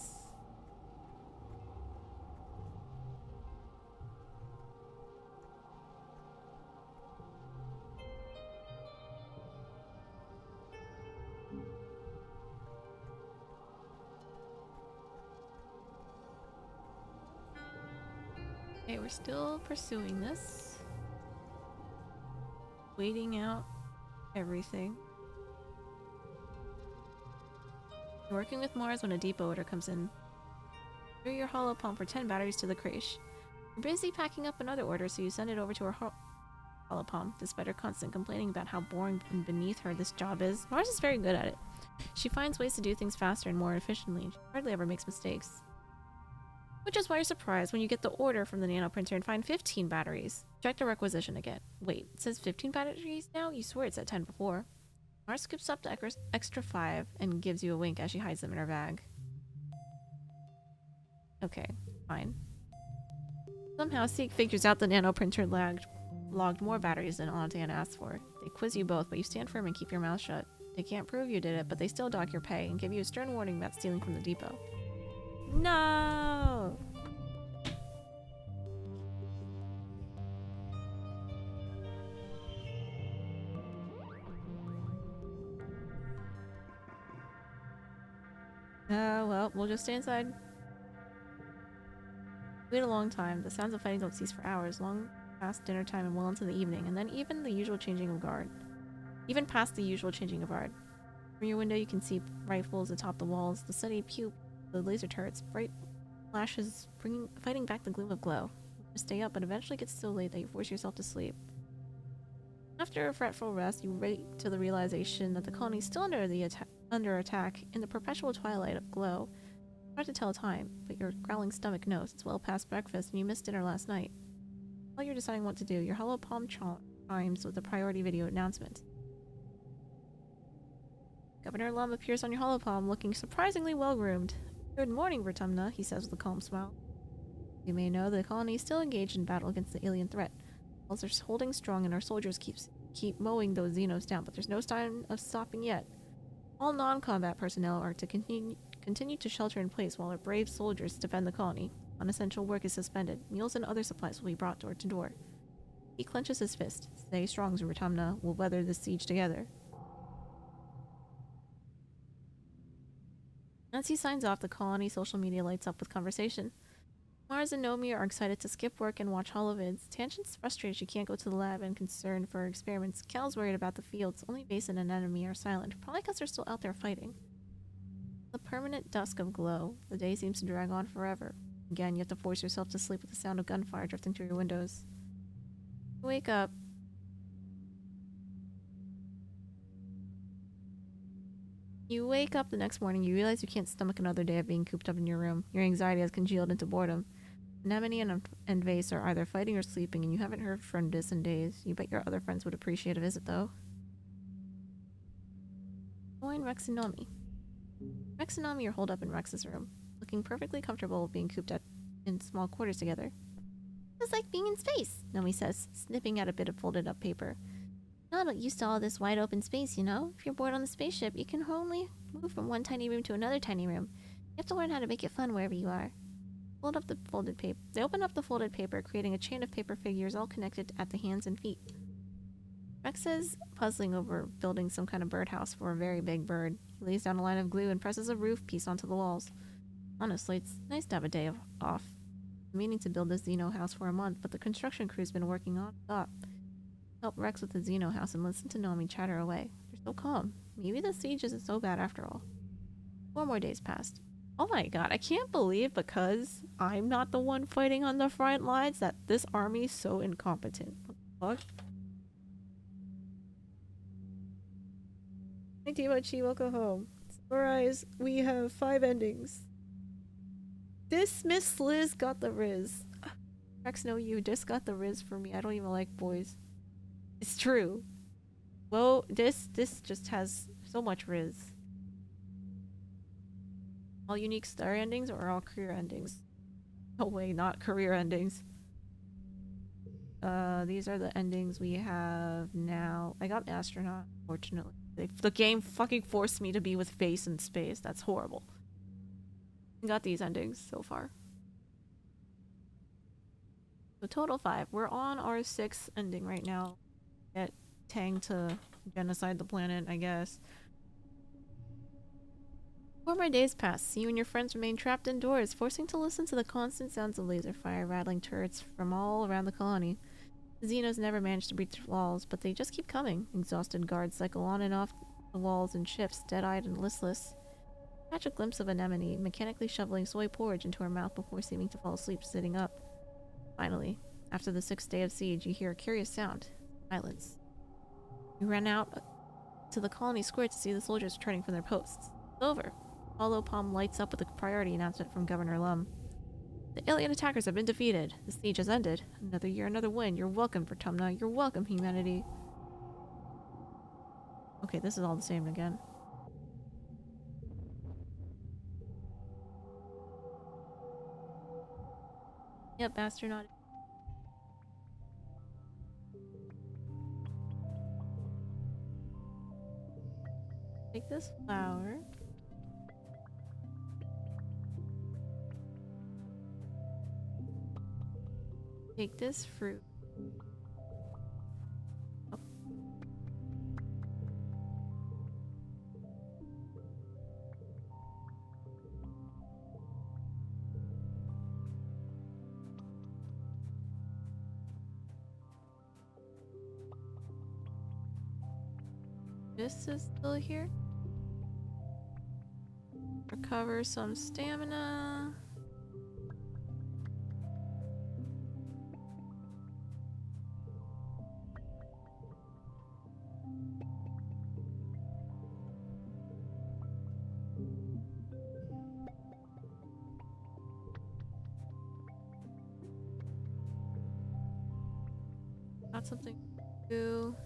Okay, we're still pursuing this. Waiting out everything. You're working with Mars when a depot order comes in. Through your hollow pump for 10 batteries to the creche. You're busy packing up another order, so you send it over to her hollow pump, despite her constant complaining about how boring and beneath her this job is. Mars is very good at it. She finds ways to do things faster and more efficiently. She hardly ever makes mistakes. Which is why you're surprised when you get the order from the nano printer and find 15 batteries. Check the requisition again. Wait, it says 15 batteries now? You swear it said 10 before. Mars scoops up the extra 5 and gives you a wink as she hides them in her bag. Okay, fine. Somehow, Seek figures out the nano printer logged more batteries than Antan asked for. They quiz you both, but you stand firm and keep your mouth shut. They can't prove you did it, but they still dock your pay and give you a stern warning about stealing from the depot. No! Well, we'll just stay inside. Wait a long time. The sounds of fighting don't cease for hours, long past dinner time and well into the evening, and then even the usual changing of guard. Even past the usual changing of guard. From your window you can see rifles atop the walls, the steady pew, the laser turrets, bright flashes fighting back the gloom of glow. You stay up, but eventually gets so late that you force yourself to sleep. After a fretful rest, you wake to the realization that the colony is still under attack in the perpetual twilight of glow. It's hard to tell time, but your growling stomach knows it's well past breakfast and you missed dinner last night. While you're deciding what to do, your hollow palm chimes with a priority video announcement. Governor Lum appears on your hollow palm looking surprisingly well-groomed. Good morning, Vertumna, he says with a calm smile. You may know the colony is still engaged in battle against the alien threat. Walls are holding strong and our soldiers keep mowing those Xenos down, but there's no sign of stopping yet. All non-combat personnel are to continue to shelter in place while our brave soldiers defend the colony. Unessential work is suspended. Meals and other supplies will be brought door to door. He clenches his fist. Stay strong, Vertumna. We'll weather this siege together. As he signs off, the colony social media lights up with conversation. Mars and Nomi are excited to skip work and watch holovids. Tangent's frustrated she can't go to the lab and concerned for her experiments. Cal's worried about the fields. Only Basin and Enemy are silent, probably because they're still out there fighting. The permanent dusk of glow. The day seems to drag on forever. Again, you have to force yourself to sleep with the sound of gunfire drifting through your windows. You wake up. You wake up the next morning, you realize you can't stomach another day of being cooped up in your room. Your anxiety has congealed into boredom. Anemone and Vase are either fighting or sleeping, and you haven't heard from Dis in days. You bet your other friends would appreciate a visit, though. Join Rex and Nomi. Rex and Nomi are holed up in Rex's room, looking perfectly comfortable being cooped up in small quarters together. It's like being in space, Nomi says, snipping at a bit of folded up paper. Not used to all this wide open space, you know? If you're bored on the spaceship, you can only move from one tiny room to another tiny room. You have to learn how to make it fun wherever you are. They open up the folded paper, creating a chain of paper figures all connected at the hands and feet. Rex is puzzling over building some kind of birdhouse for a very big bird. He lays down a line of glue and presses a roof piece onto the walls. Honestly, it's nice to have a day off. I'm meaning to build this Xeno house for a month, but the construction crew's been working on up. Help Rex with the Xeno house and listen to Nomi chatter away. They're so calm. Maybe the siege isn't so bad after all. 4 more days passed. Oh my god, I can't believe because I'm not the one fighting on the front lines that this army is so incompetent. Fuck. Hi Timochi, welcome home. Summarize, we have 5 endings. This Miss Liz got the Riz. Rex, no, you just got the Riz for me. I don't even like boys. It's true. Well, this just has so much Riz. All unique star endings or all career endings? No way, not career endings. These are the endings we have now. I got astronaut, fortunately. The game fucking forced me to be with face in space. That's horrible. I got these endings so far. So total 5. We're on our 6th ending right now. Get Tang to genocide the planet, I guess. 4 more days pass. You and your friends remain trapped indoors, forcing to listen to the constant sounds of laser fire rattling turrets from all around the colony. The Xenos never manage to breach walls, but they just keep coming. Exhausted guards cycle on and off the walls in shifts, dead-eyed and listless. Catch a glimpse of Anemone, mechanically shoveling soy porridge into her mouth before seeming to fall asleep sitting up. Finally, after the 6th day of siege, you hear a curious sound. Silence. You run out to the colony square to see the soldiers returning from their posts. It's over. Hollow Palm lights up with a priority announcement from Governor Lum. The alien attackers have been defeated. The siege has ended. Another year, another win. You're welcome, Vertumna. You're welcome, humanity. Okay, this is all the same again. Yep, astronaut. Take this flower. Take this fruit. Oh. This is still here. Recover some stamina. Got something to do.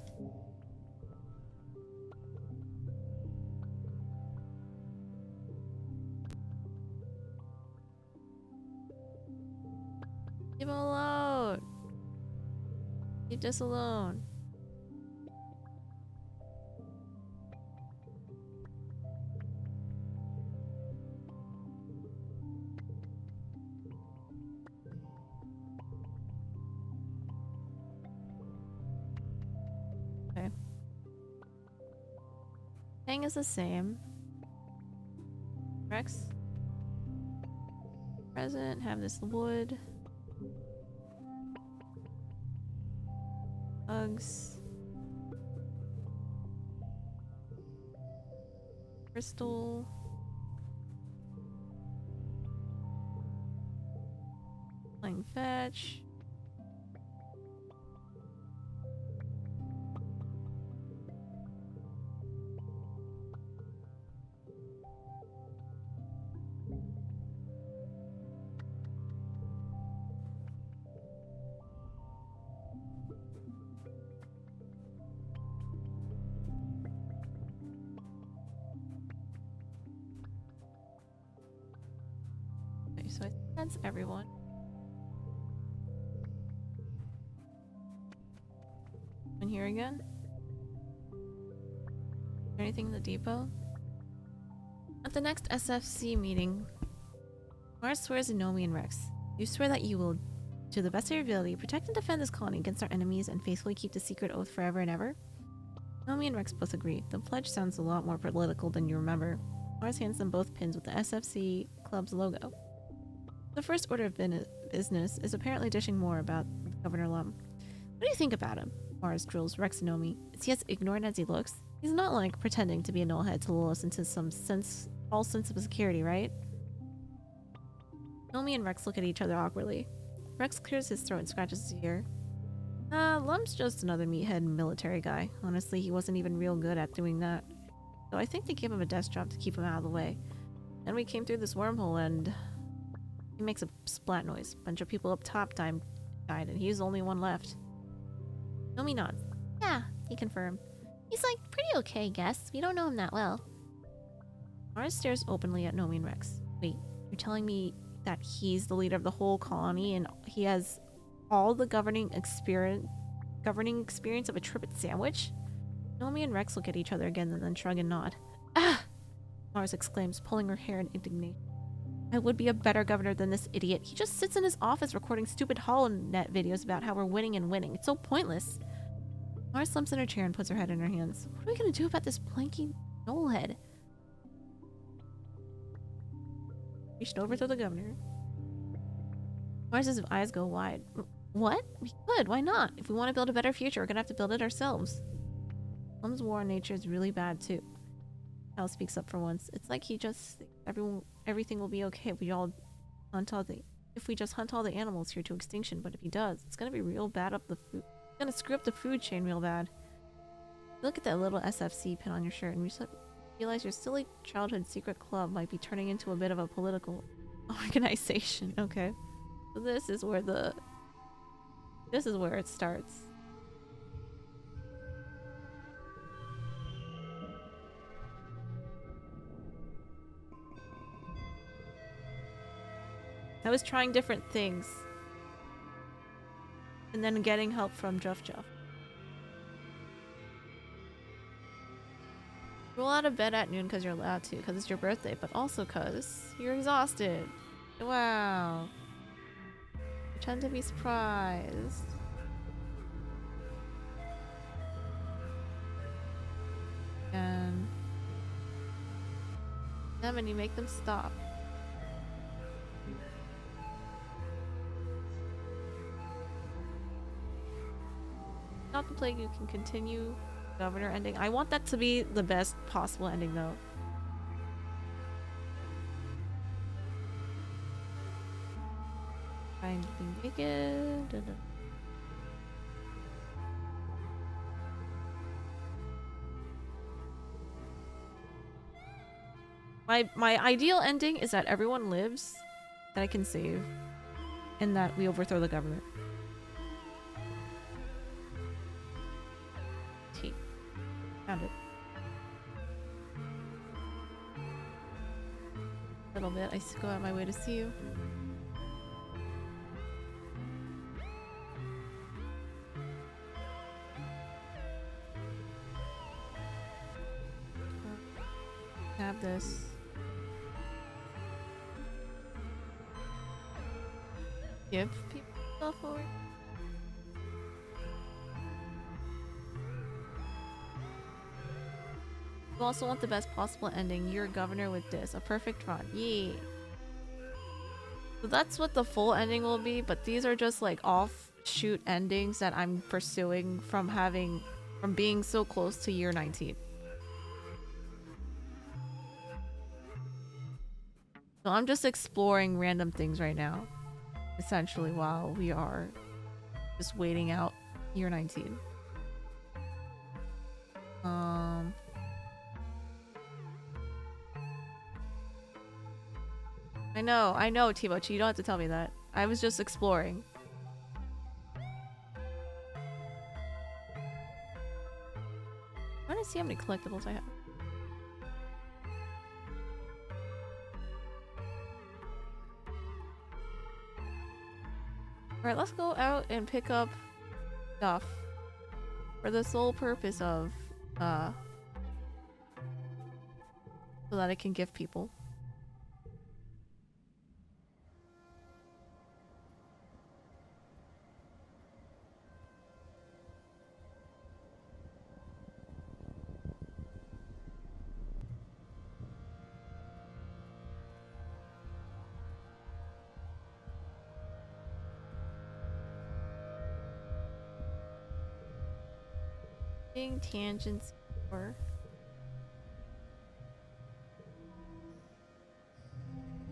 Leave him alone. Leave this alone. Okay. Thing is the same. Rex. Present. Have this wood. Bugs. Crystal. Playing fetch. Okay, so I think that's everyone. In here again? Anything in the depot? At the next SFC meeting, Mars swears to Nomi and Rex. You swear that you will, to the best of your ability, protect and defend this colony against our enemies and faithfully keep the secret oath forever and ever? Nomi and Rex both agree. The pledge sounds a lot more political than you remember. Mars hands them both pins with the SFC Club's logo. The first order of business is apparently dishing more about Governor Lum. What do you think about him? Mars drills Rex and Nomi. Is he as ignorant as he looks? He's not like pretending to be a nullhead to lull us into some false sense of security, right? Nomi and Rex look at each other awkwardly. Rex clears his throat and scratches his ear. Lum's just another meathead military guy. Honestly, he wasn't even real good at doing that. So I think they gave him a desk job to keep him out of the way. Then we came through this wormhole and he makes a splat noise. Bunch of people up top died and he's the only one left. Nomi nods. Yeah, he confirmed. He's like pretty okay, guess. We don't know him that well. Mara stares openly at Nomi and Rex. Wait, you're telling me that he's the leader of the whole colony and he has all the governing experience of a trippet sandwich? Nomi and Rex look at each other again and then shrug and nod. Ah! Mars exclaims, pulling her hair in indignation. I would be a better governor than this idiot. He just sits in his office recording stupid HoloNet videos about how we're winning and winning. It's so pointless. Mars slumps in her chair and puts her head in her hands. What are we gonna do about this planky knollhead? Reached over to the governor. Mars's eyes go wide. What? We could. Why not? If we want to build a better future, we're gonna have to build it ourselves. Plum's war on nature is really bad too. Hal speaks up for once. It's like he just thinks everything will be okay if we just hunt all the animals here to extinction. But if he does, it's gonna be real bad up the food. It's gonna screw up the food chain real bad. Look at that little SFC pin on your shirt, and you realize your silly childhood secret club might be turning into a bit of a political organization. Okay, so this is where it starts. I was trying different things. And then getting help from Juff. Roll out of bed at noon because you're allowed to, because it's your birthday, but also because you're exhausted. Wow. Pretend to be surprised. And then you make them stop. Not the plague, you can continue. Governor ending. I want that to be the best possible ending though. Trying to be naked. My ideal ending is that everyone lives, that I can save, and that we overthrow the government. Found it. A little bit. I go out my way to see you. Have this. Give people stuff for it. You also want the best possible ending. You're a governor with this. A perfect run. Yay. So that's what the full ending will be, but these are just like offshoot endings that I'm pursuing from being so close to year 19. So I'm just exploring random things right now. Essentially while we are just waiting out year 19. I know, Tibochi, you don't have to tell me that. I was just exploring. I want to see how many collectibles I have. Alright, let's go out and pick up stuff for the sole purpose of, so that I can give people. Tangents or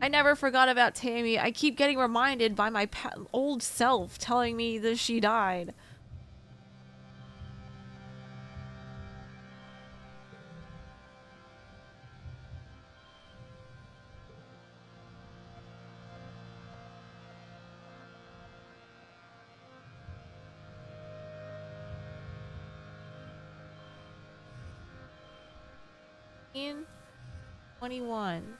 I never forgot about Tammy. I keep getting reminded by my old self telling me that she died. 21.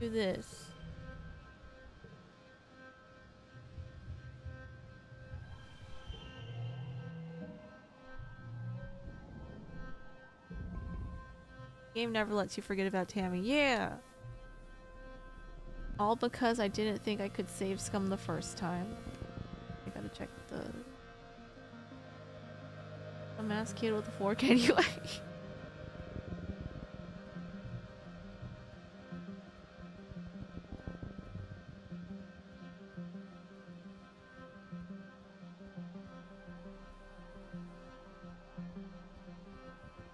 Do this. Game never lets you forget about Tammy. Yeah! All because I didn't think I could save scum the first time. I gotta check the... A masked kid with a fork anyway.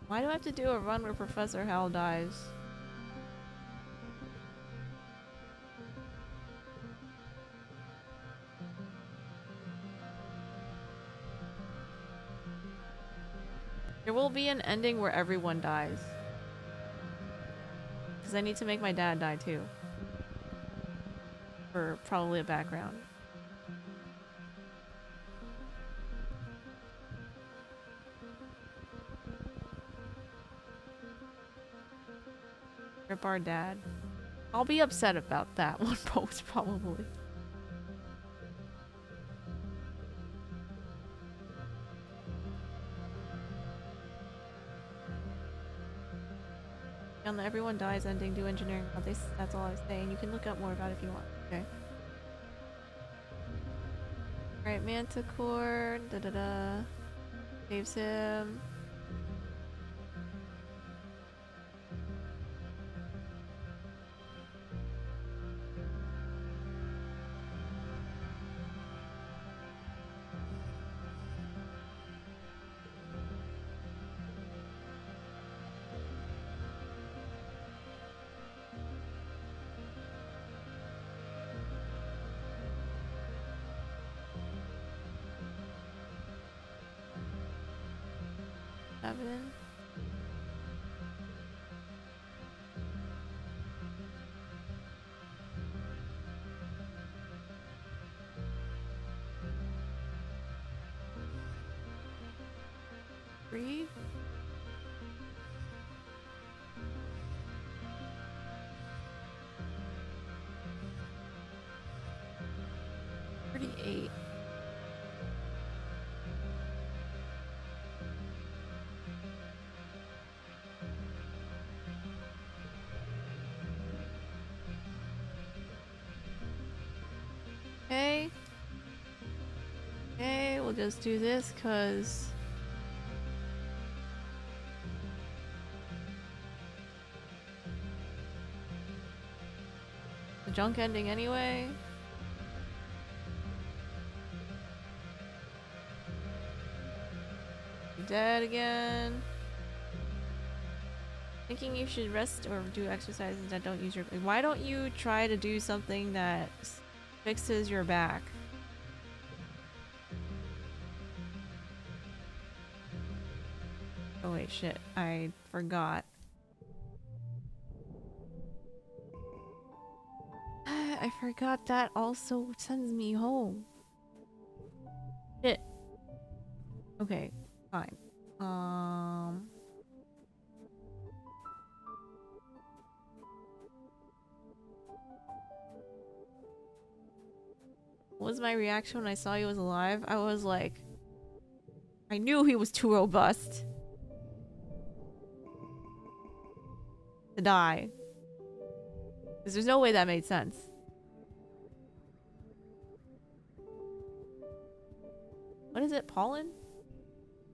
Why do I have to do a run where Professor Hal dies? There will be an ending where everyone dies. Because I need to make my dad die too. For probably a background. Rip our dad. I'll be upset about that one post probably. On the everyone dies ending, do engineering. That's all I was saying. You can look up more about it if you want. Okay. Alright, Manticore. Da da da. Saves him. Seven. Three. 38. Okay. Okay, we'll just do this because the junk ending anyway. You're dead again. Thinking you should rest or do exercises that don't use your... Why don't you try to do something that fixes your back? Oh wait, shit. I forgot. I forgot that also sends me home. Shit. Okay, fine. What was my reaction when I saw he was alive? I was like... I knew he was too robust to die. Because there's no way that made sense. What is it? Pollen?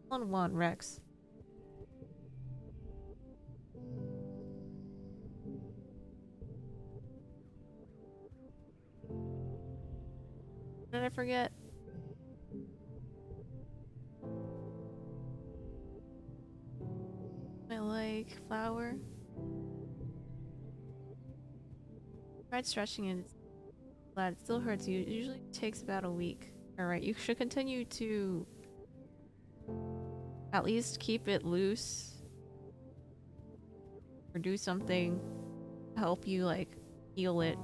Pollen 1, Rex. What did I forget? I like flour. Tried stretching it. It's glad it still hurts you. It usually takes about a week. Alright, you should continue to at least keep it loose. Or do something to help you, like, heal it.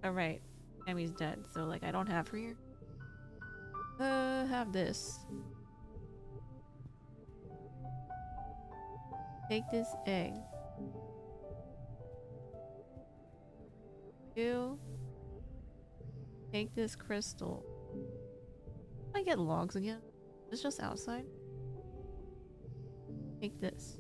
Alright. Tammy's dead, so like I don't have her here. Have this. Take this egg. You take this crystal. I get logs again. It's just outside. Take this.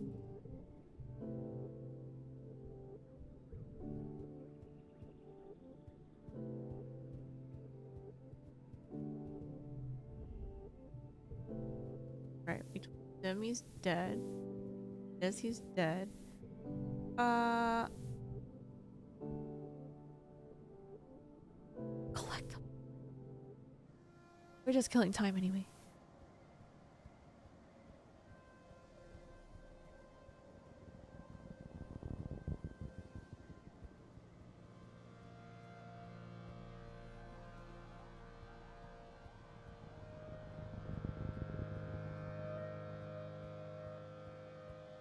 Right, we told him he's dead. Yes, he's dead. Collect them. We're just killing time anyway.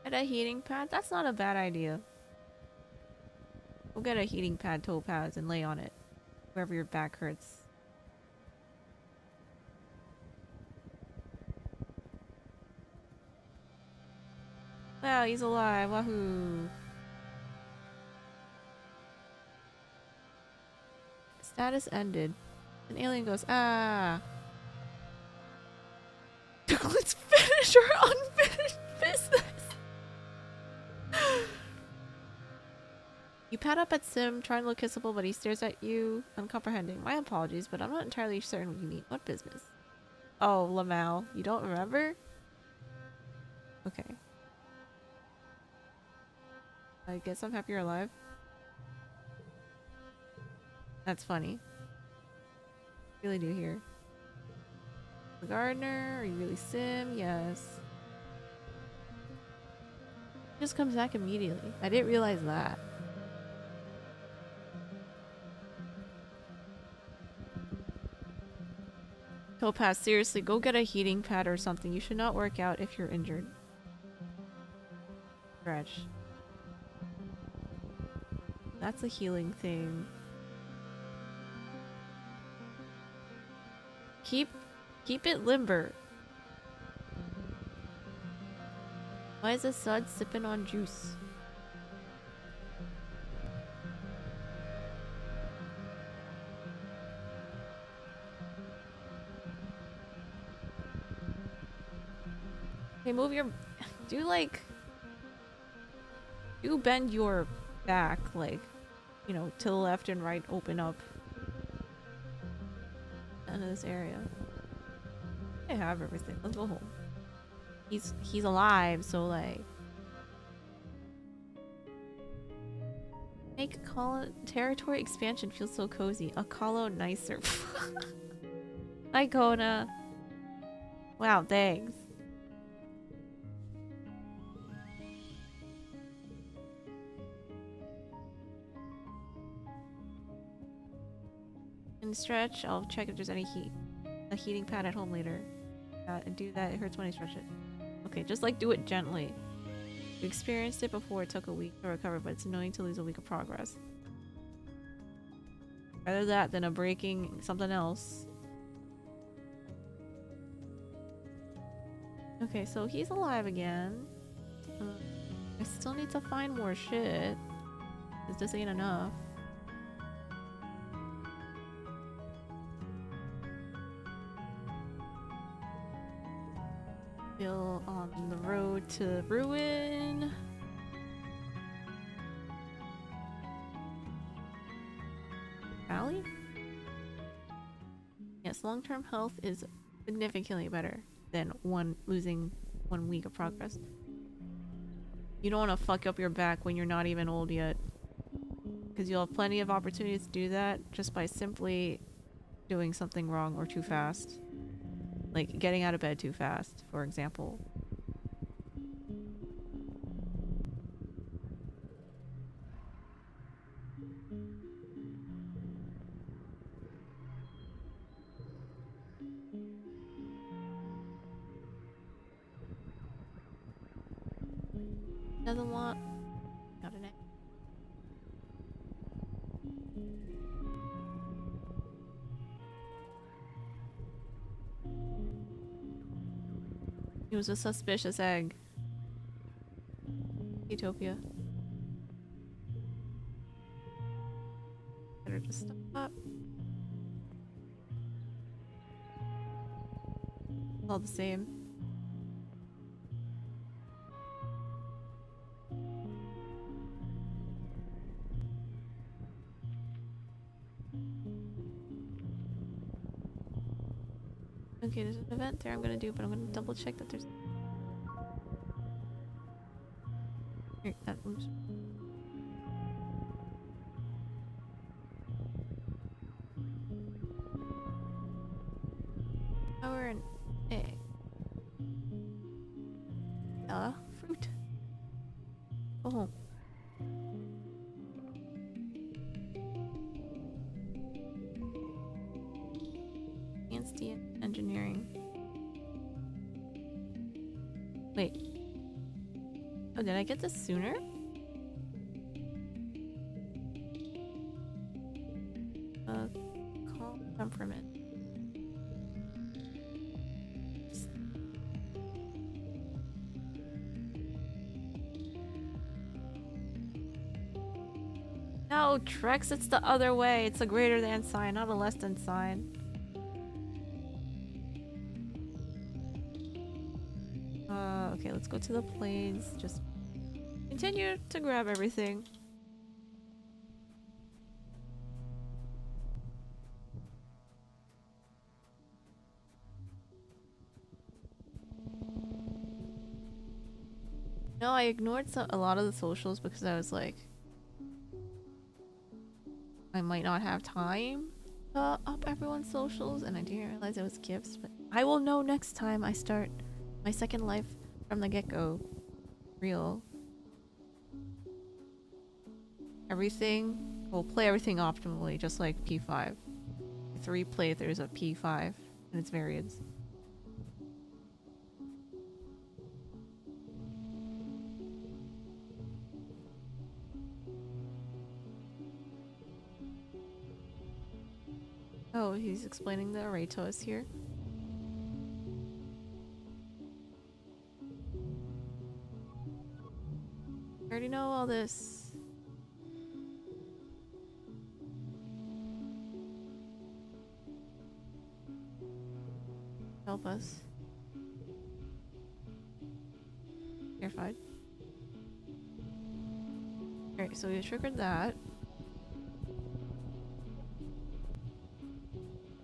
Get a heating pad? That's not a bad idea. We'll get a heating pad, topaz, and lay on it. Wherever your back hurts. Wow, he's alive. Wahoo. Status ended. An alien goes, ah. Let's finish our unfinished business. You pat up at Sim, trying to look kissable, but he stares at you, uncomprehending. My apologies, but I'm not entirely certain what you mean. What business? Oh, Lamau. You don't remember? Okay. I guess I'm happy you're alive. That's funny. Really do here. The gardener? Are you really Sim? Yes. Just comes back immediately. I didn't realize that. Topaz, seriously, go get a heating pad or something. You should not work out if you're injured. Stretch. That's a healing thing. Keep it limber. Why is the sud sipping on juice? Hey, move your... Do bend your back, like, you know, to the left and right, open up. Into this area. I have everything. Let's go home. He's alive, so like... Make territory expansion feel so cozy. A colo nicer. Hi, Kona. Wow, thanks. And stretch. I'll check if there's any heat. A heating pad at home later. And do that. It hurts when I stretch it. Okay, just like do it gently. We experienced it before. It took a week to recover, but it's annoying to lose a week of progress. Rather that than a breaking something else. Okay, so he's alive again. I still need to find more shit. Cause this ain't enough. Still on the road to ruin. Valley? Yes, long-term health is significantly better than losing 1 week of progress. You don't want to fuck up your back when you're not even old yet. Because you'll have plenty of opportunities to do that just by simply doing something wrong or too fast. Like getting out of bed too fast, for example. Doesn't want... Got an egg. It was a suspicious egg. Utopia. Better just stop. All the same. Okay, there's an event there I'm gonna do, but I'm gonna double check that there's... Here, that moves. Power and egg. Fruit. Go home. Advanced engineering. Wait. Oh, did I get this sooner? Calm temperament. No, Trex, it's the other way. It's a greater than sign, not a less than sign. Okay, let's go to the plains. Just continue to grab everything. No, I ignored a lot of the socials because I was like, I might not have time to up everyone's socials, and I didn't realize it was gifts, but I will know next time I start my second life from the get-go. Real. Everything, we'll play everything optimally, just like P5. 3 playthroughs of P5 and its variants. Oh, he's explaining the array to us here. I already know all this. Help us. Terrified. Alright, so we triggered that.